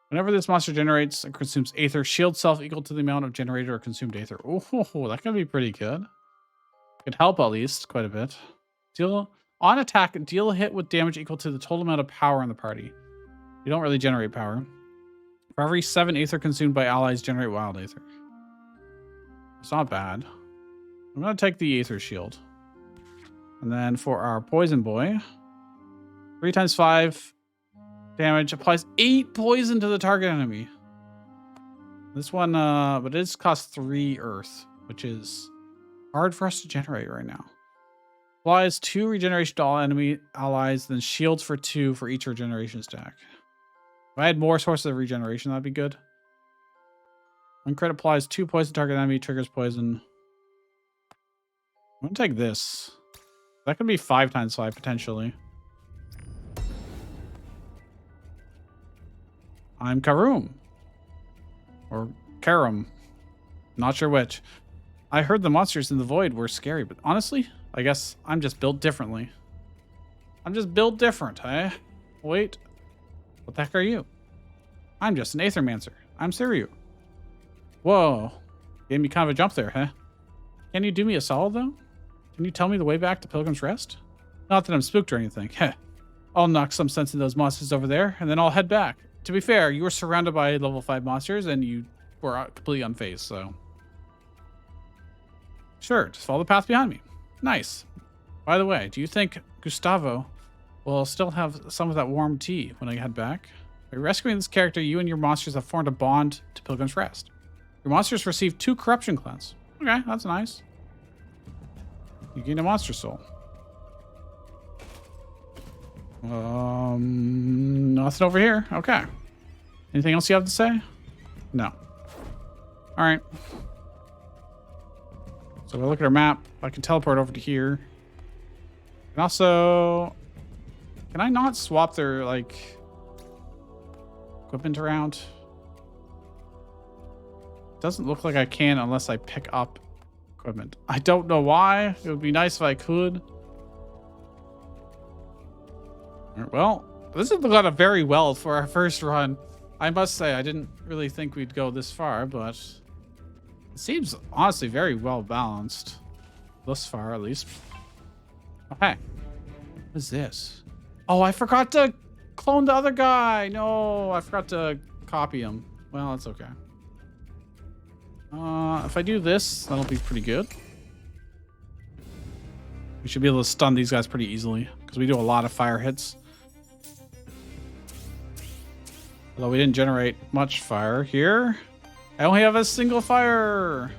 Whenever this monster generates and consumes Aether, shield self equal to the amount of generated or consumed Aether. Oh, that could be pretty good. Could help at least quite a bit. On attack, deal a hit with damage equal to the total amount of power in the party. You don't really generate power. For every 7 Aether consumed by allies, generate wild Aether. It's not bad. I'm going to take the Aether shield. And then for our poison boy, 3 times 5 damage applies 8 poison to the target enemy. This one, but it costs 3 earth, which is hard for us to generate right now. Applies 2 regeneration to all enemy allies, then shields for 2 for each regeneration stack. If I had more sources of regeneration, that'd be good. One crit applies 2 poison target enemy, triggers poison. I'm gonna take this. That could be 5 times 5 potentially. I'm Karum. Or Karum. Not sure which. I heard the monsters in the void were scary, but honestly, I guess I'm just built differently. I'm just built different, eh? Wait. What the heck are you? I'm just an Aethermancer. I'm Siriu. Whoa. Gave me kind of a jump there, huh? Can you do me a solid, though? Can you tell me the way back to Pilgrim's Rest? Not that I'm spooked or anything. Heh. I'll knock some sense in those monsters over there, and then I'll head back. To be fair, you were surrounded by level 5 monsters, and you were completely unfazed, so... Sure, just follow the path behind me. Nice. By the way, do you think Gustavo will still have some of that warm tea when I head back? By rescuing this character, you and your monsters have formed a bond to Pilgrim's Rest. Your monsters receive 2 corruption cleanse. Okay, that's nice. You gain a monster soul. Nothing over here. Okay. Anything else you have to say? No. All right. So we'll look at our map. I can teleport over to here. And also, can I not swap their like equipment around? Doesn't look like I can unless I pick up equipment. I don't know why. It would be nice if I could. All right, well, this has gone very well for our first run. I must say, I didn't really think we'd go this far, but it seems honestly very well balanced. Thus far, at least. Okay. What is this? Oh, I forgot to cloned the other guy. No, I forgot to copy him. Well, that's okay. If I do this, that'll be pretty good. We should be able to stun these guys pretty easily because we do a lot of fire hits. Although we didn't generate much fire here. I only have a single fire.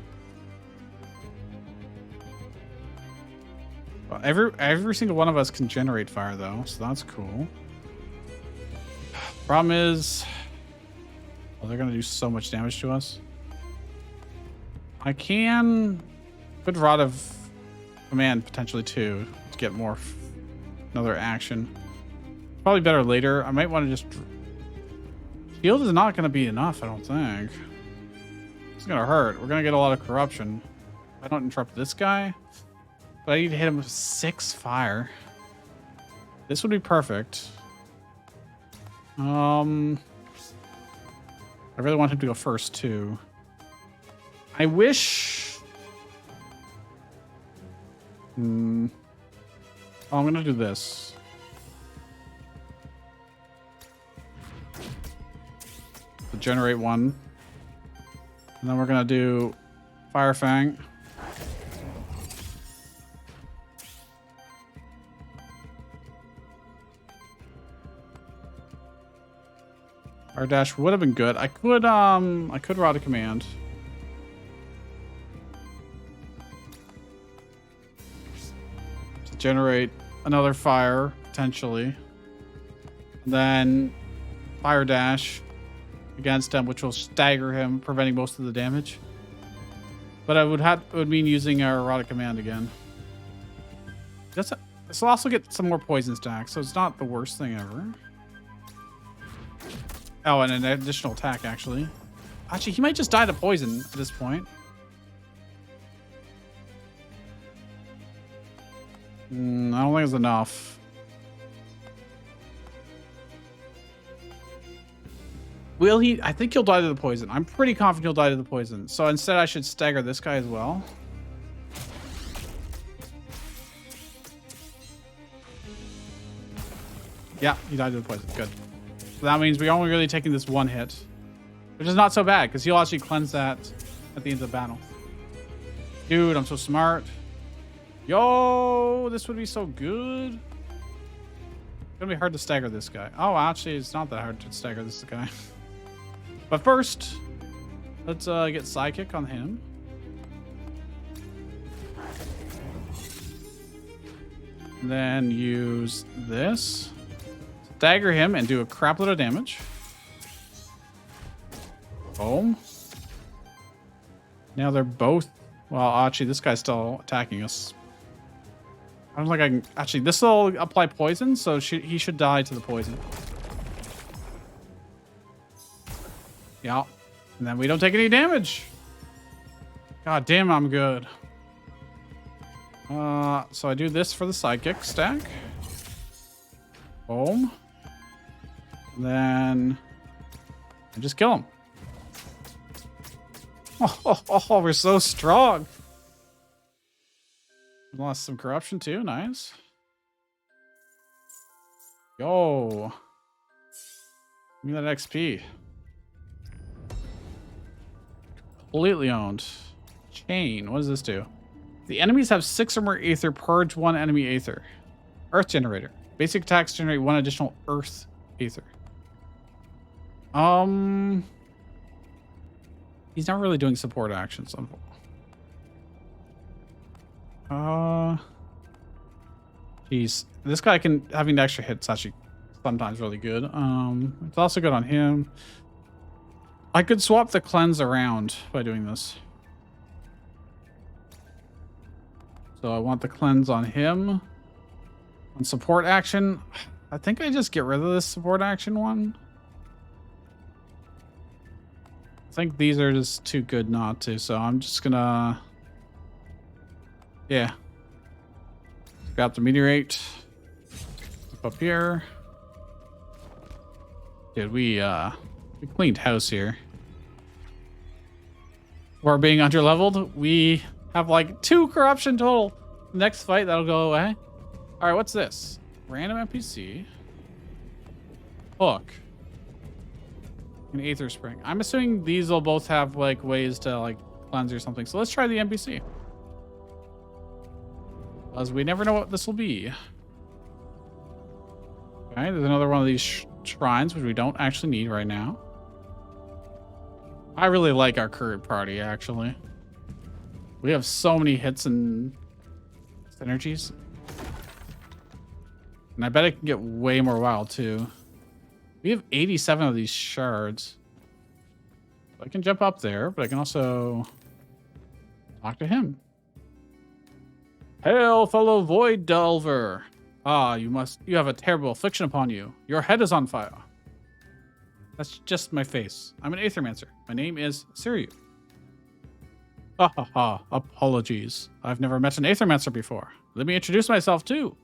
Well, every single one of us can generate fire though, so that's cool. Problem is, well, they're gonna do so much damage to us. I can put Rod of Command potentially too to get more another action. Probably better later. I might want to just. Shield is not going to be enough, I don't think. It's going to hurt. We're going to get a lot of corruption. I don't interrupt this guy, but I need to hit him with 6 fire. This would be perfect. I really want him to go first too. I wish. Oh, I'm going to do this. To generate one. And then we're going to do Fire Fang. Our dash would have been good. I could Rod of Command. To generate another fire, potentially. And then Fire Dash against him, which will stagger him, preventing most of the damage. But it would mean using our Rod of Command again. This will also get some more poison stacks, so it's not the worst thing ever. Oh, and an additional attack, actually. Actually, he might just die to poison at this point. I don't think it's enough. Will he? I think he'll die to the poison. I'm pretty confident he'll die to the poison. So instead, I should stagger this guy as well. Yeah, he died to the poison. Good. So that means we're only really taking this one hit, which is not so bad because he'll actually cleanse that at the end of the battle. Dude, I'm so smart. Yo, this would be so good. It's gonna be hard to stagger this guy. Oh, actually, it's not that hard to stagger this guy. But first, let's get Psychic on him. And then use this. Stagger him and do a crap load of damage. Boom. Now they're both... Well, actually, this guy's still attacking us. I don't think I can... Actually, this will apply poison, so he should die to the poison. Yeah. And then we don't take any damage. God damn, I'm good. So I do this for the Psychic stack. Boom. And then I just kill him. Oh, we're so strong. We lost some corruption too. Nice. Yo. Give me that XP. Completely owned. Chain. What does this do? The enemies have 6 or more Aether. Purge 1 enemy Aether. Earth Generator. Basic attacks generate 1 additional Earth Aether. He's not really doing support actions. Jeez. This guy having the extra hits actually sometimes really good. It's also good on him. I could swap the cleanse around by doing this. So I want the cleanse on him. On support action, I think I just get rid of this support action one. I think these are just too good not to, so I'm just gonna... Yeah. Grab the meteorite. Up here. Dude, we cleaned house here. We're being underleveled. We have like 2 corruption total. Next fight, that'll go away. All right, what's this? Random NPC. Hook. An Aether Spring. I'm assuming these will both have like ways to like cleanse or something. So let's try the NPC. Because we never know what this will be. Okay, there's another one of these shrines, which we don't actually need right now. I really like our current party, actually. We have so many hits and synergies. And I bet it can get way more wild, too. We have 87 of these shards. I can jump up there, but I can also talk to him. Hail, fellow Void Delver. Ah, you have a terrible affliction upon you. Your head is on fire. That's just my face. I'm an Aethermancer. My name is Siryu. Ha ha ha. Apologies. I've never met an Aethermancer before. Let me introduce myself too.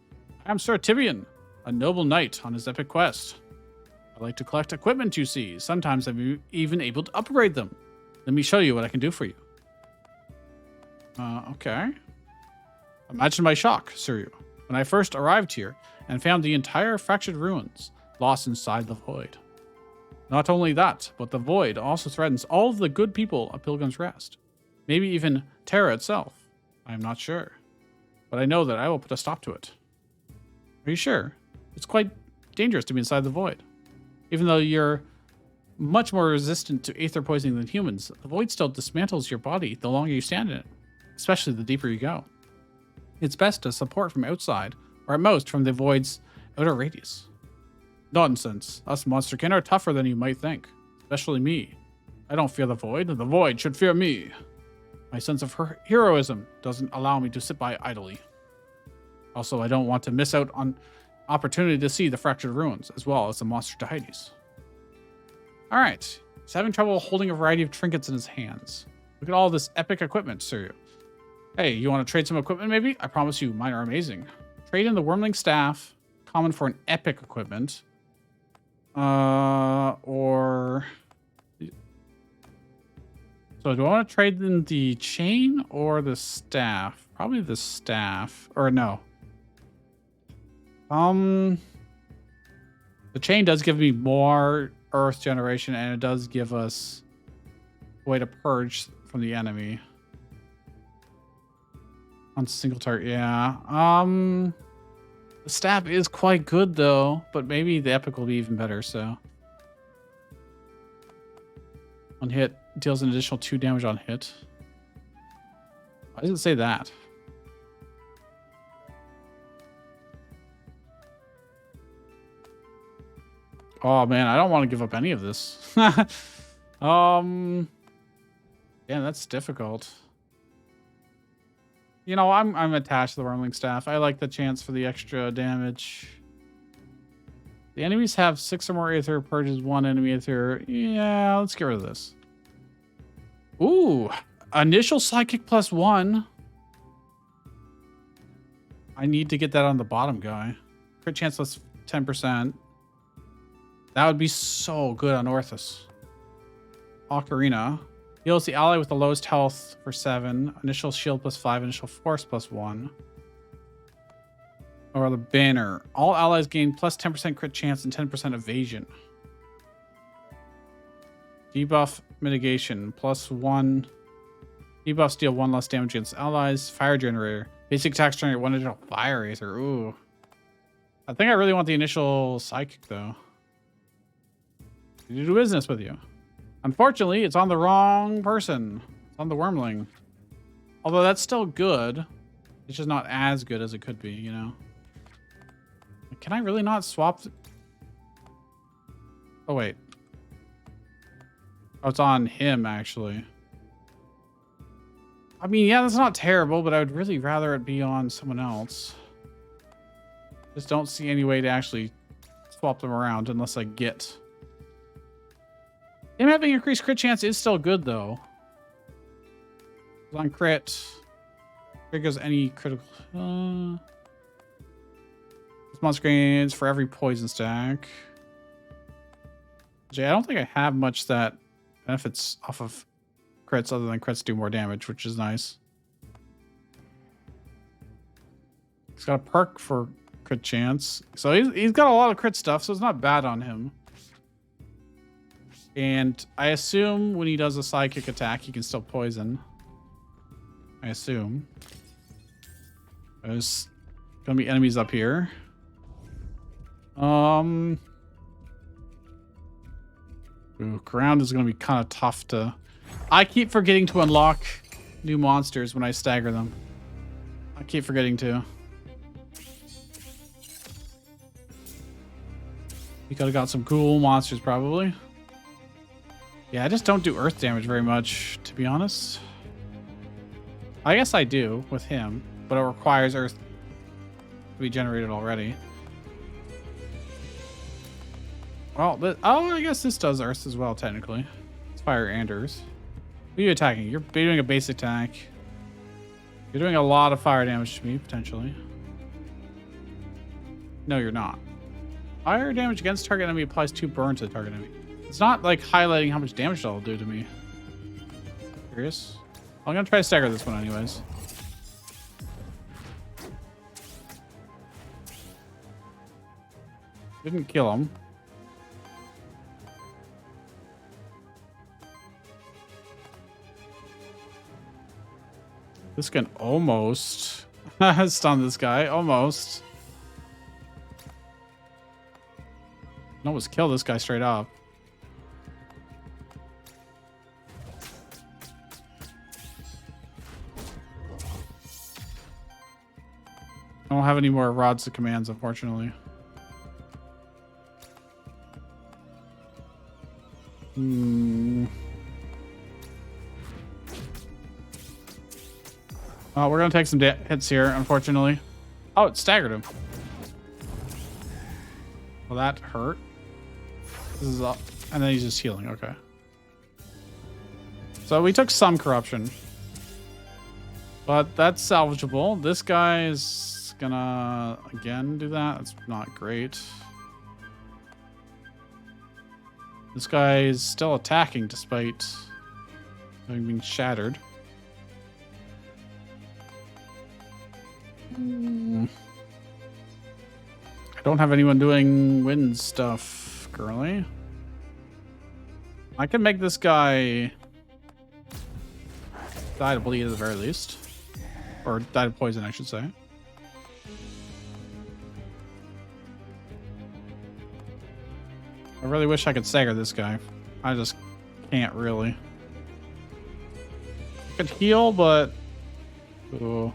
I'm Sir Tibian, a noble knight on his epic quest. I like to collect equipment, you see. Sometimes I'm even able to upgrade them. Let me show you what I can do for you. Okay. Imagine my shock, Siryu, when I first arrived here and found the entire fractured ruins lost inside the void. Not only that, but the void also threatens all of the good people of Pilgrim's Rest. Maybe even Terra itself. I am not sure. But I know that I will put a stop to it. Are you sure? It's quite dangerous to be inside the void. Even though you're much more resistant to aether poisoning than humans, the void still dismantles your body the longer you stand in it, especially the deeper you go. It's best to support from outside, or at most from the void's outer radius. Nonsense. Us monsterkin are tougher than you might think, especially me. I don't fear the void should fear me. My sense of heroism doesn't allow me to sit by idly. Also, I don't want to miss out on opportunity to see the fractured ruins, as well as the monster Deities. Alright, he's having trouble holding a variety of trinkets in his hands. Look at all this epic equipment, Siryu. Hey, you want to trade some equipment maybe? I promise you, mine are amazing. Trade in the Wormling Staff, common for an epic equipment. Or... So do I want to trade in the chain or the staff? Probably the staff. Or no. The chain does give me more earth generation, and it does give us a way to purge from the enemy. On single target, yeah. The staff is quite good though, but maybe the epic will be even better, so. On hit, deals an additional 2 damage on hit. Why does it say that? Oh man, I don't want to give up any of this. Yeah, that's difficult. You know, I'm attached to the Wormling Staff. I like the chance for the extra damage. The enemies have 6 or more Aether, purges 1 enemy Aether. Yeah, let's get rid of this. Ooh, initial Psychic +1. I need to get that on the bottom guy. Crit chance plus 10%. That would be so good on Orthus. Ocarina. Heals the ally with the lowest health for 7. Initial shield +5. Initial force +1. Or the banner. All allies gain plus 10% crit chance and 10% evasion. Debuff mitigation +1. Debuffs deal 1 less damage against allies. Fire generator. Basic attacks generate 1 additional fire aether. Ooh. I think I really want the initial psychic though. To do business with you. Unfortunately, it's on the wrong person. It's on the Wormling. Although that's still good. It's just not as good as it could be, you know. Can I really not swap? Oh, wait. Oh, it's on him, actually. I mean, yeah, that's not terrible, but I would really rather it be on someone else. Just don't see any way to actually swap them around unless I get... Him having increased crit chance is still good, though. On crit, triggers any critical... this monster gains for every poison stack. I don't think I have much that benefits off of crits other than crits do more damage, which is nice. He's got a perk for crit chance. So he's got a lot of crit stuff, so it's not bad on him. And I assume when he does a psychic attack, he can still poison. I assume. There's gonna be enemies up here. Ooh, ground is gonna be kind of tough to... I keep forgetting to unlock new monsters when I stagger them. I keep forgetting to. We could have got some cool monsters, probably. Yeah, I just don't do earth damage very much, to be honest. I guess I do with him, but it requires earth to be generated already. Well, I guess this does earth as well, technically. It's fire and earth. Who are you attacking? You're doing a base attack. You're doing a lot of fire damage to me, potentially. No, you're not. Fire damage against target enemy applies 2 burn to the target enemy. It's not like highlighting how much damage that'll do to me. Curious. I'm gonna try to stagger this one anyways. Didn't kill him. This can almost stun this guy. Almost. Almost kill this guy straight up. I don't have any more rods to commands, unfortunately. Oh, we're gonna take some hits here, unfortunately. Oh, it staggered him. Well, that hurt. This is up, and then he's just healing. Okay. So we took some corruption, but that's salvageable. This guy is gonna again do that. That's not great. This guy is still attacking despite having been shattered. I don't have anyone doing wind stuff currently. I can make this guy die to bleed at the very least. Or die to poison, I should say. I really wish I could stagger this guy. I just can't really. I could heal, but... Ooh.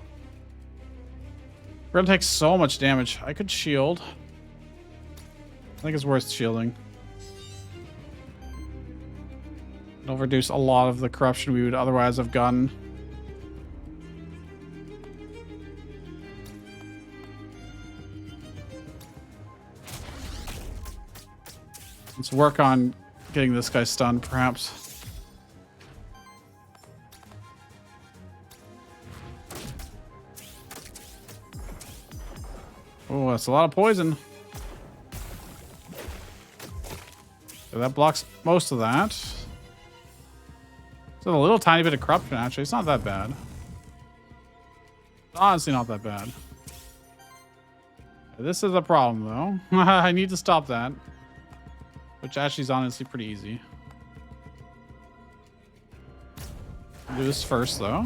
We're gonna take so much damage. I could shield. I think it's worth shielding. It'll reduce a lot of the corruption we would otherwise have gotten. Let's work on getting this guy stunned, perhaps. Oh, that's a lot of poison. So that blocks most of that. So a little tiny bit of corruption, actually. It's not that bad. Honestly, not that bad. This is a problem, though. I need to stop that. Which actually is honestly pretty easy. I'll do this first, though.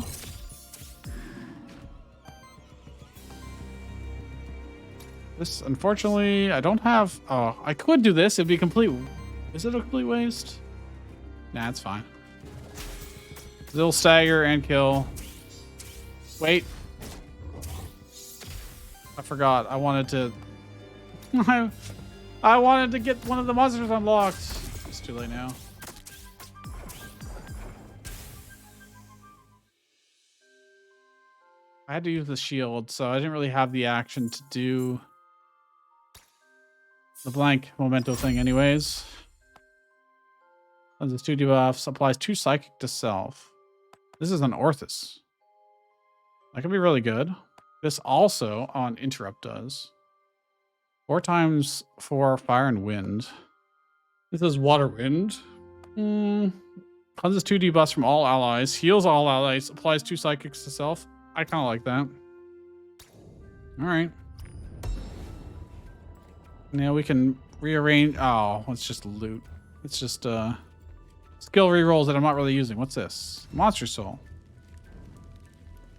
This, unfortunately, I don't have... Oh, I could do this. It'd be complete... Is it a complete waste? Nah, it's fine. It'll stagger and kill. Wait. I forgot. I wanted to... I wanted to get one of the monsters unlocked. It's too late now. I had to use the shield, so I didn't really have the action to do the blank memento thing anyways. Cleanses 2 debuffs, applies 2 psychic to self. This is an Orthus. That could be really good. This also on interrupt does. 4 times 4 fire and wind. This is water wind. Cleanses 2 debuffs from all allies. Heals all allies. Applies 2 psychics to self. I kind of like that. Alright. Now we can rearrange. Oh, it's just loot. It's just skill rerolls that I'm not really using. What's this? Monster Soul.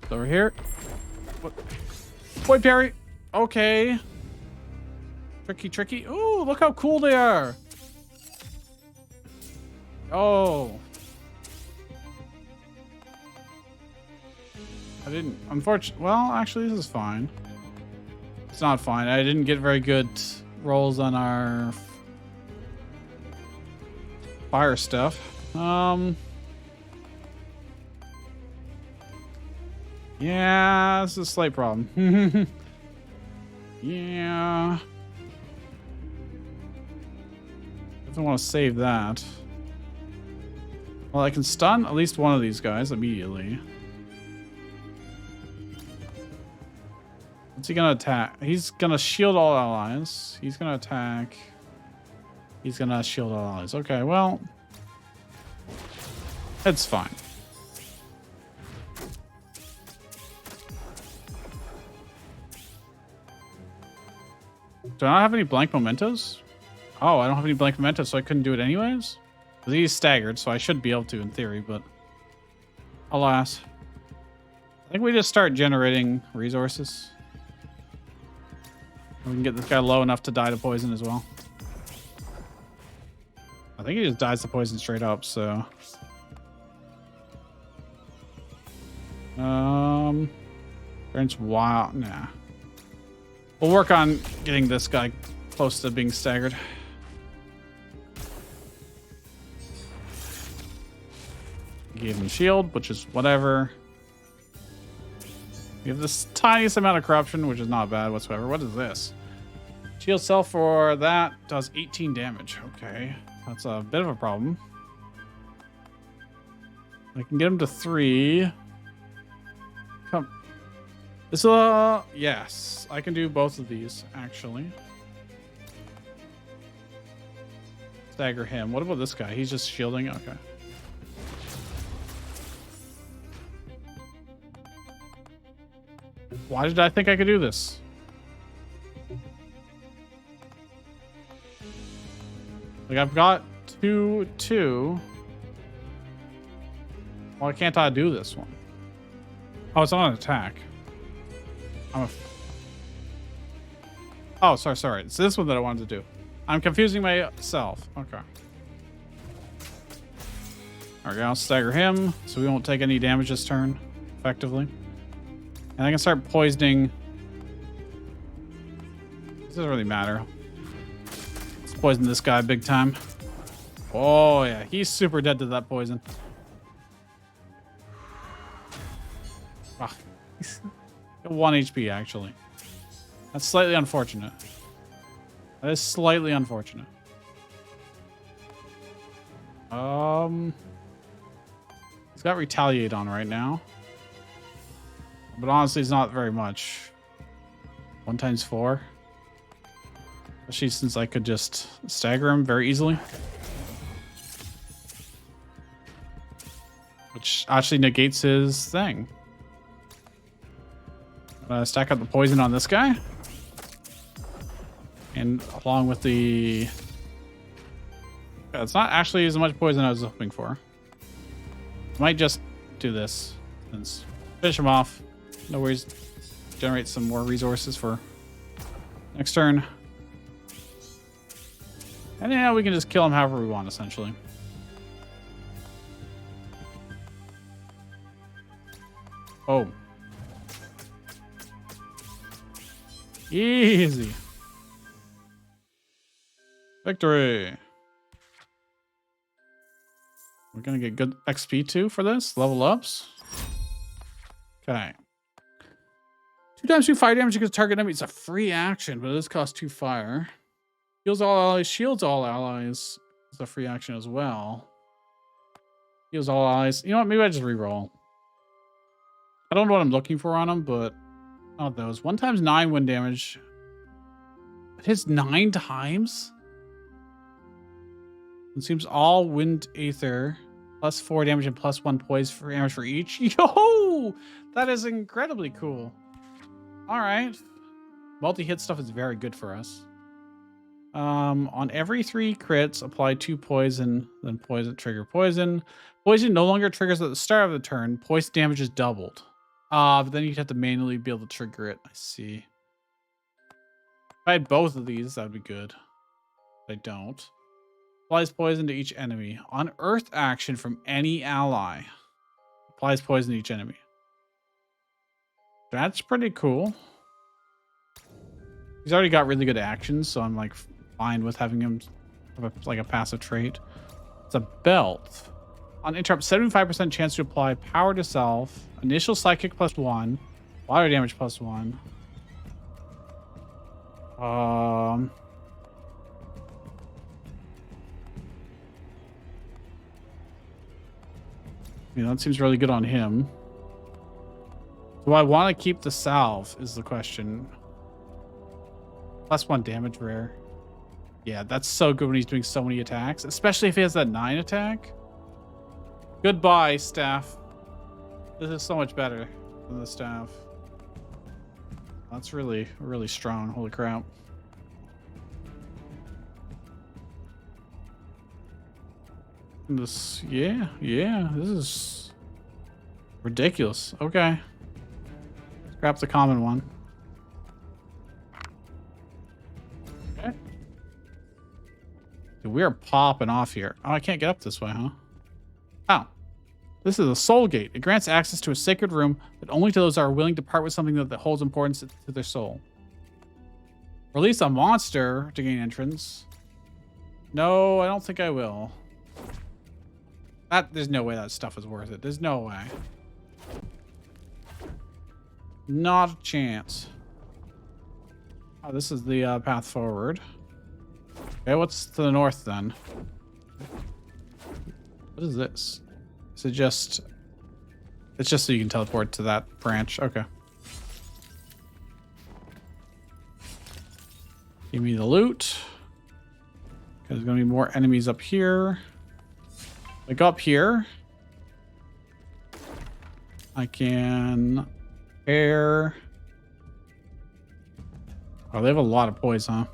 It's over here. What? Boy parry. Okay. Tricky, tricky. Ooh, look how cool they are. Oh. I didn't, unfortunately, well, actually, this is fine. It's not fine. I didn't get very good rolls on our fire stuff. Yeah, this is a slight problem. Yeah. I want to save that. Well, I can stun at least one of these guys immediately. What's he gonna attack? He's gonna shield all allies. He's gonna attack. He's gonna shield all allies. Okay, well, it's fine. Do I not have any blank mementos? Oh, I don't have any blank mementos, so I couldn't do it anyways? Because he's staggered, so I should be able to in theory, but alas. I think we just start generating resources. We can get this guy low enough to die to poison as well. I think he just dies to poison straight up, so. Burns wild. Nah. We'll work on getting this guy close to being staggered. Gave him shield, which is whatever. We have this tiniest amount of corruption, which is not bad whatsoever. What is this? Shield cell for that does 18 damage. Okay, that's a bit of a problem. I can get him to 3. Come. This yes, I can do both of these actually. Stagger him. What about this guy? He's just shielding. Okay. Why did I think I could do this? Like, I've got 2. Why can't I do this one? Oh, it's not an attack. Oh, sorry. It's this one that I wanted to do. I'm confusing myself. Okay. Alright, I'll stagger him so we won't take any damage this turn, effectively. And I can start poisoning. This doesn't really matter. Let's poison this guy big time. Oh, yeah. He's super dead to that poison. Ah, he's 1 HP, actually. That's slightly unfortunate. That is slightly unfortunate. He's got retaliate on right now. But honestly, it's not very much. 1 times 4. Especially since I could just stagger him very easily. Which actually negates his thing. Stack up the poison on this guy. And along with the... Yeah, it's not actually as much poison I was hoping for. Might just do this. And finish him off. No worries. Generate some more resources for next turn. And yeah, we can just kill him however we want, essentially. Oh. Easy. Victory. We're gonna get good XP too for this. Level ups. Okay. 2 times 2 fire damage against target enemy. It's a free action, but it does cost 2 fire. Heals all allies, shields all allies. It's a free action as well. Heals all allies. You know what? Maybe I just reroll. I don't know what I'm looking for on them, but not those. 1 times 9 wind damage. It hits 9 times. It seems all wind aether. Plus 4 damage and plus 1 poise for damage for each. Yo! That is incredibly cool. Alright. Multi-hit stuff is very good for us. On every 3 crits, apply 2 poison, then poison trigger poison. Poison no longer triggers at the start of the turn. Poison damage is doubled. But then you'd have to manually be able to trigger it. I see. If I had both of these, that'd be good. But I don't. Applies poison to each enemy. On Earth action from any ally. Applies poison to each enemy. That's pretty cool. He's already got really good actions, so I'm like fine with having him have like a passive trait. It's a belt. On interrupt, 75% chance to apply power to self. Initial psychic +1. Water damage +1. Yeah, that seems really good on him. Do I want to keep the salve is the question. +1 damage rare. Yeah, that's so good when he's doing so many attacks, especially if he has that 9 attack. Goodbye, staff. This is so much better than the staff. That's really, really strong. Holy crap. This, yeah, this is ridiculous. Okay. Scrap the common one. Okay. Dude, we are popping off here. Oh, I can't get up this way, huh? Oh. This is a soul gate. It grants access to a sacred room, but only to those that are willing to part with something that holds importance to their soul. Release a monster to gain entrance. No, I don't think I will. There's no way that stuff is worth it. There's no way. Not a chance. Oh, this is the path forward. Okay, what's to the north then? What is this? Is it just... It's just so you can teleport to that branch. Okay. Give me the loot. There's going to be more enemies up here. Like up here. I can... air. Oh, they have a lot of poison, huh?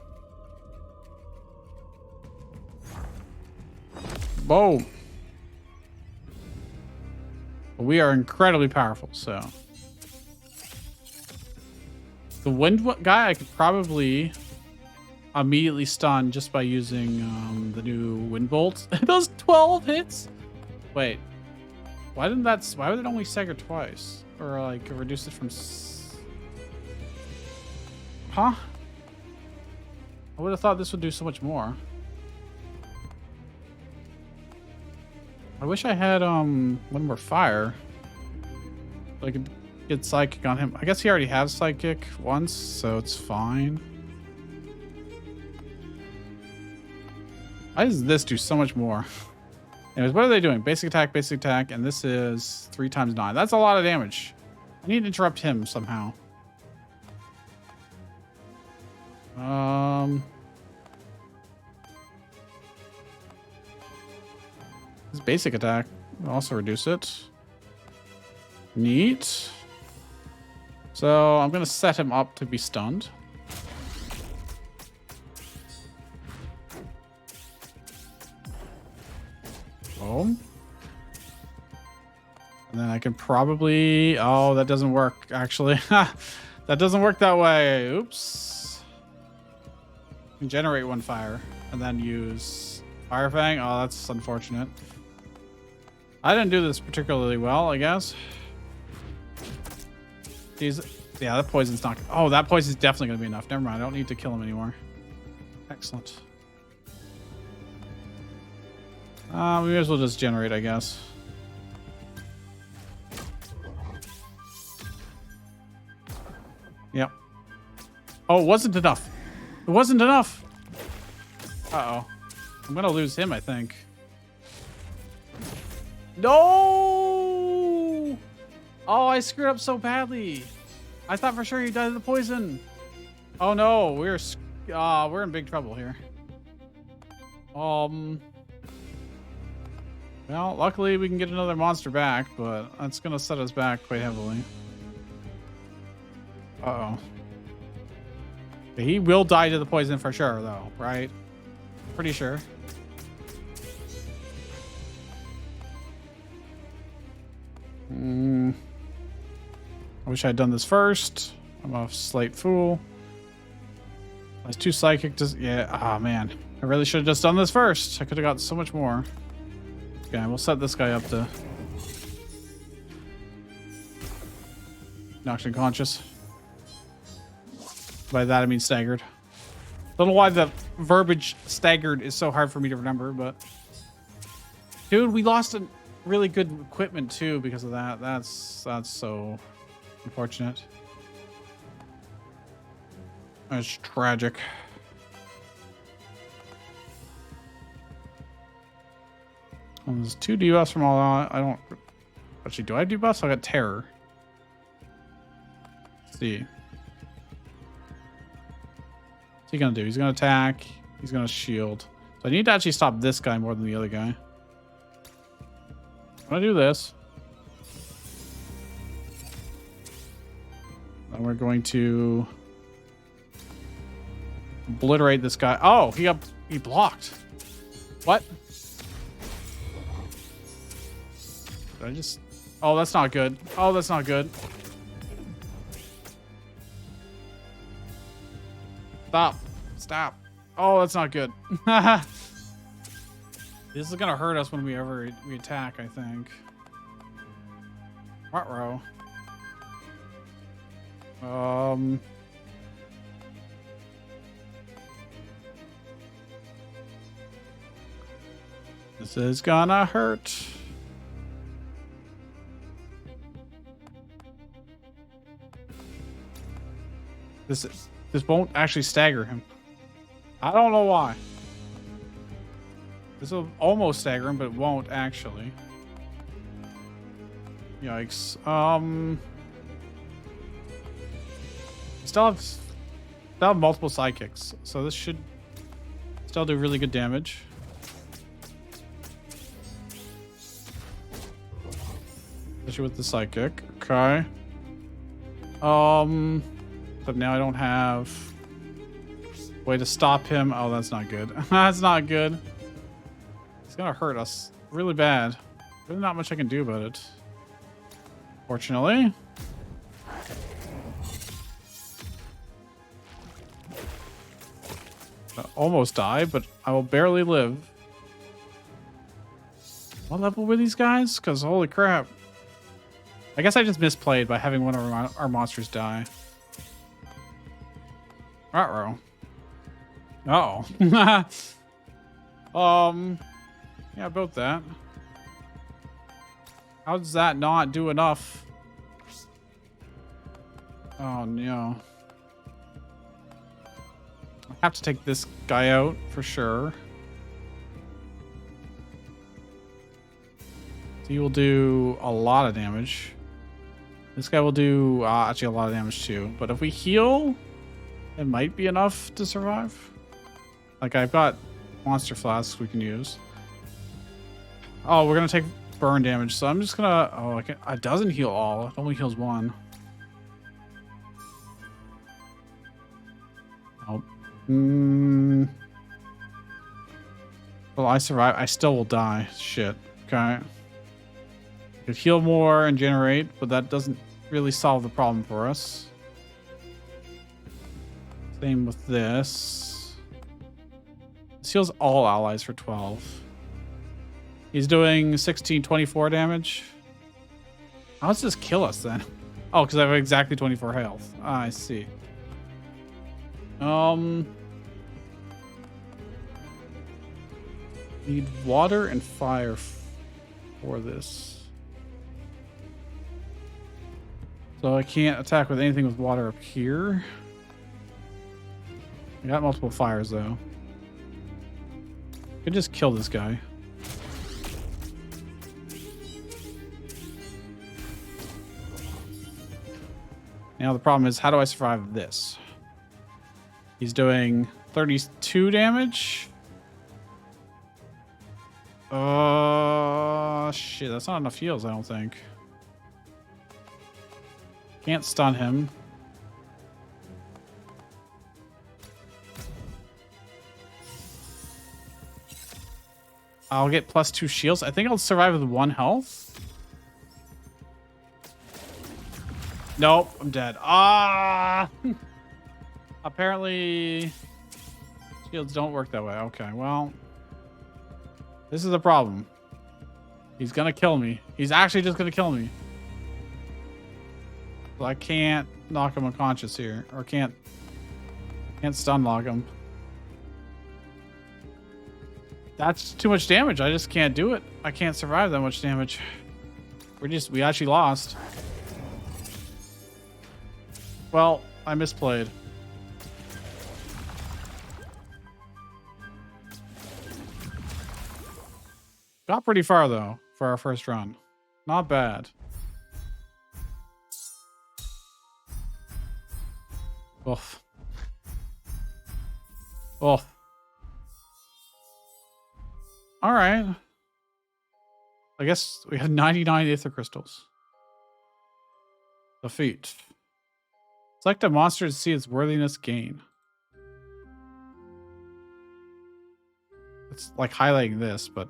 Boom. We are incredibly powerful, so. The wind guy I could probably immediately stun just by using the new wind bolt. It does 12 hits? Wait. Why would it only stagger twice? Or like reduce it from... Huh? I would have thought this would do so much more. I wish I had one more fire. So I could get psychic on him. I guess he already has psychic once, so it's fine. Why does this do so much more? Anyways, what are they doing? Basic attack, and this is 3 times 9. That's a lot of damage. I need to interrupt him somehow. His basic attack will also reduce it. Neat. So I'm going to set him up to be stunned. Boom. And then I can probably... Oh, that doesn't work, actually. That doesn't work that way. Oops. I can generate 1 fire and then use Fire Fang. Oh, that's unfortunate. I didn't do this particularly well, I guess. Yeah, that poison's not... Oh, that poison's definitely going to be enough. Never mind. I don't need to kill him anymore. Excellent. We may as well just generate, I guess. Yep. Oh, it wasn't enough. It wasn't enough. Uh-oh. I'm going to lose him, I think. No! Oh, I screwed up so badly. I thought for sure he died of the poison. Oh no, we're in big trouble here. Well, luckily we can get another monster back, but that's gonna set us back quite heavily. Uh-oh. He will die to the poison for sure, though, right? Pretty sure. I wish I'd done this first. I'm a slate fool. That's 2 psychic. Yeah. Ah, man. I really should have just done this first. I could have got so much more. Okay, we'll set this guy up to knocked unconscious. By that I mean staggered. Don't know why the verbiage staggered is so hard for me to remember, but dude, we lost a really good equipment too because of that. That's so unfortunate. That's tragic. Well, there's 2 debuffs from all on. I don't actually, do I have debuffs? I got terror. Let's see. What's he gonna do? He's gonna attack. He's gonna shield. So I need to actually stop this guy more than the other guy. I'm gonna do this. Then we're going to obliterate this guy. Oh, he blocked. What? Did I just... Oh, that's not good. Oh, that's not good. Stop. Stop. Oh, that's not good. This is gonna hurt us when we attack, I think. Ruh-roh. This is gonna hurt. This won't actually stagger him. I don't know why. This will almost stagger him, but it won't actually. Yikes. Still have multiple sidekicks, so this should still do really good damage. Especially with the psychic. Okay. But now I don't have way to stop him. Oh, that's not good. That's not good. It's gonna hurt us really bad. Really not much I can do about it. Fortunately. I almost die, but I will barely live. What level were these guys? Because holy crap. I guess I just misplayed by having one of our monsters die. Uh-oh. Uh-oh. Yeah, about that. How does that not do enough? Oh, no. I have to take this guy out for sure. So he will do a lot of damage. This guy will do actually a lot of damage too. But if we heal, it might be enough to survive. Like, I've got monster flasks we can use. Oh, we're gonna take burn damage, so I'm just gonna... Oh, it doesn't heal all. It only heals 1. Oh. Well, I survive. I still will die. Shit. Okay. Could heal more and generate, but that doesn't really solve the problem for us. Same with this. This heals all allies for 12. He's doing 16, 24 damage. How does this kill us then? Oh, because I have exactly 24 health. Ah, I see. Need water and fire for this. So I can't attack with anything with water up here. I got multiple fires though. I could just kill this guy. Now the problem is, how do I survive this? He's doing 32 damage. Shit, that's not enough heals, I don't think. Can't stun him. I'll get +2 shields. I think I'll survive with 1 health. Nope, I'm dead. Ah! Apparently, shields don't work that way. Okay, well, this is a problem. He's gonna kill me. He's actually just gonna kill me. So I can't knock him unconscious here, or can't stun lock him. That's too much damage. I just can't do it. I can't survive that much damage. We actually lost. Well, I misplayed. Got pretty far though for our first run. Not bad. Oof. Oof. All right. I guess we have 99 Aether Crystals. Defeat. Select a monster to see its worthiness gain. It's like highlighting this, but...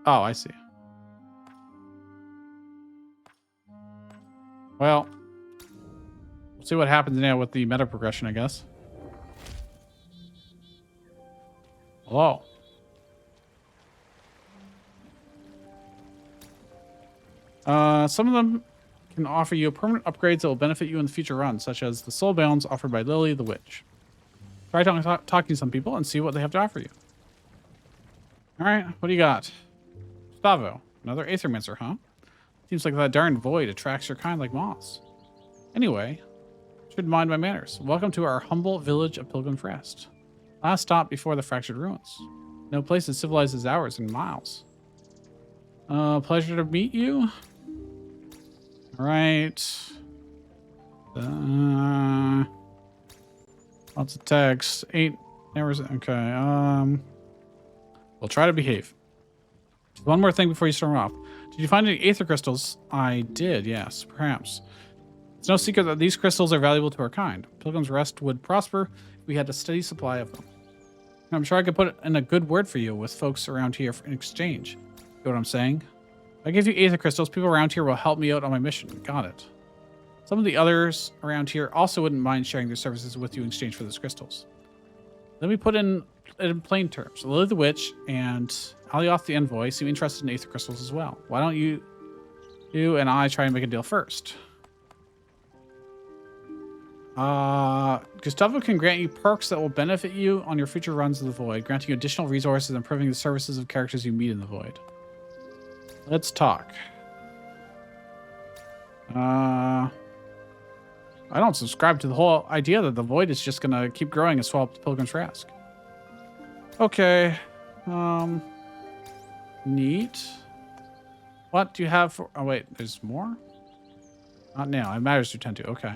Oh, I see. Well, we'll see what happens now with the meta progression, I guess. Hello. Some of them can offer you permanent upgrades that will benefit you in the future runs, such as the soul bounds offered by Lily the Witch. Try talking to some people and see what they have to offer you. Alright, what do you got? Stavo, another Aethermancer, huh? Seems like that darn void attracts your kind like moths. Anyway, should mind my manners. Welcome to our humble village of Pilgrim's Rest. Last stop before the fractured ruins. No place as civilized as ours in miles. Pleasure to meet you. All right. Lots of text. 8 hours. Okay. We'll try to behave. One more thing before you storm off. Did you find any Aether Crystals? I did, yes, perhaps. It's no secret that these crystals are valuable to our kind. Pilgrim's Rest would prosper if we had a steady supply of them. I'm sure I could put in a good word for you with folks around here in exchange. You know what I'm saying? If I give you Aether Crystals, people around here will help me out on my mission. Got it. Some of the others around here also wouldn't mind sharing their services with you in exchange for those crystals. Let me put in plain terms. Lily the Witch and Alioth the Envoy seem interested in Aether Crystals as well. Why don't you and I try and make a deal first? Gustavo can grant you perks that will benefit you on your future runs of the Void, granting you additional resources and improving the services of characters you meet in the Void. Let's talk. I don't subscribe to the whole idea that the Void is just gonna keep growing and swallow up the Pilgrim's Rest. Okay. Neat. What do you have for... Oh, wait. There's more? Not now. It matters to 10 to. Okay.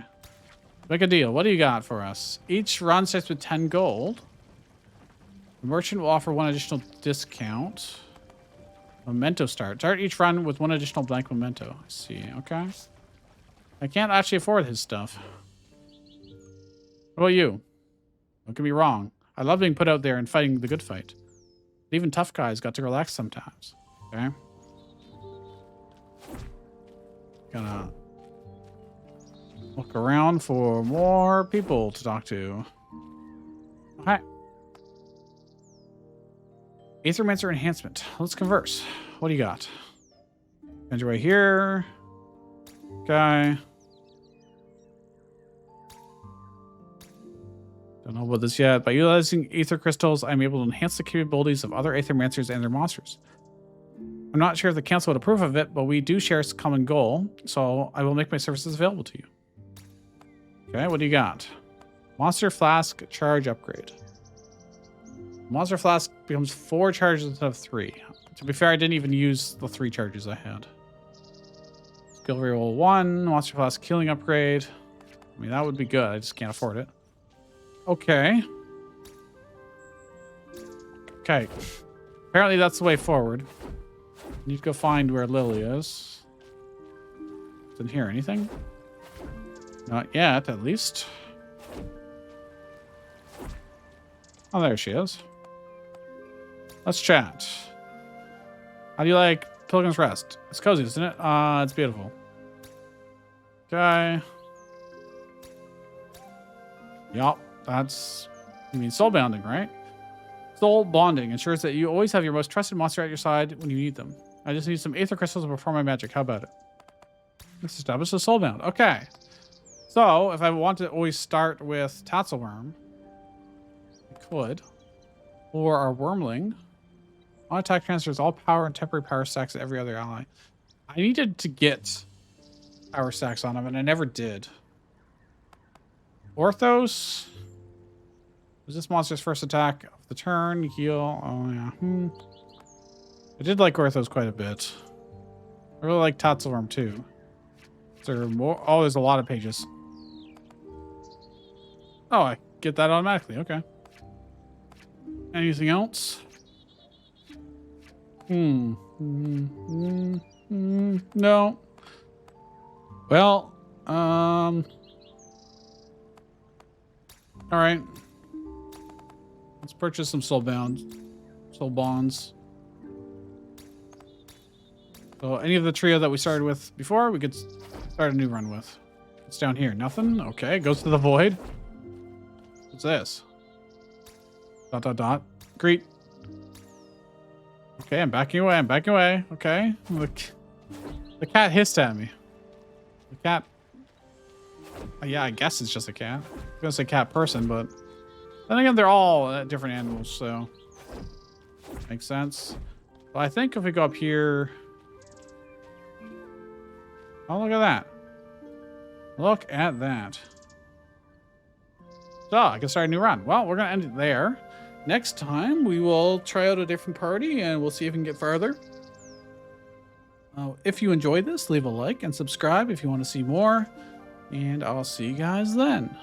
Make a deal. What do you got for us? Each run starts with 10 gold. The merchant will offer 1 additional discount. Memento start. Start each run with 1 additional blank memento. I see. Okay. I can't actually afford his stuff. What about you? Don't get me wrong. I love being put out there and fighting the good fight. But even tough guys got to relax sometimes. Okay? Gonna look around for more people to talk to. Okay. Aethermancer enhancement. Let's converse. What do you got? Enter right here. Okay. Don't know about this yet. By utilizing Aether Crystals, I'm able to enhance the capabilities of other Aethermancers and their monsters. I'm not sure if the council would approve of it, but we do share a common goal, so I will make my services available to you. Okay, what do you got? Monster Flask Charge Upgrade. Monster Flask becomes 4 charges instead of 3. To be fair, I didn't even use the 3 charges I had. Skill reroll 1, Monster Flask Healing Upgrade. I mean, that would be good. I just can't afford it. Okay. Okay. Apparently that's the way forward. Need to go find where Lily is. Didn't hear anything. Not yet, at least. Oh, there she is. Let's chat. How do you like Pilgrim's Rest? It's cozy, isn't it? It's beautiful. Okay. Yup, that's... You mean soul bounding, right? Soul bonding ensures that you always have your most trusted monster at your side when you need them. I just need some aether crystals to perform my magic. How about it? Let's establish a soulbound. Okay. So, if I want to always start with Tatzelworm, I could. Or our Wormling. On attack transfers all power and temporary power stacks to every other ally. I needed to get power stacks on him, and I never did. Orthos. Was this monster's first attack of the turn? Heal. Oh, yeah. I did like Orthos quite a bit. I really like Tatzelworm, too. There are more. Oh, there's a lot of pages. Oh, I get that automatically. Okay. Anything else? No. Well, all right. Let's purchase some soul bonds. So any of the trio that we started with before, we could start a new run with. It's down here. Nothing. Okay, goes to the void. What's this? ... Greet. Okay, I'm backing away. Okay. The cat hissed at me. The cat... yeah, I guess it's just a cat. I was gonna say cat person, but... then again, they're all different animals, so... makes sense. But I think if we go up here... oh, look at that. Look at that. So, I can start a new run. Well, we're going to end it there. Next time, we will try out a different party, and we'll see if we can get farther. If you enjoyed this, leave a like and subscribe if you want to see more. And I'll see you guys then.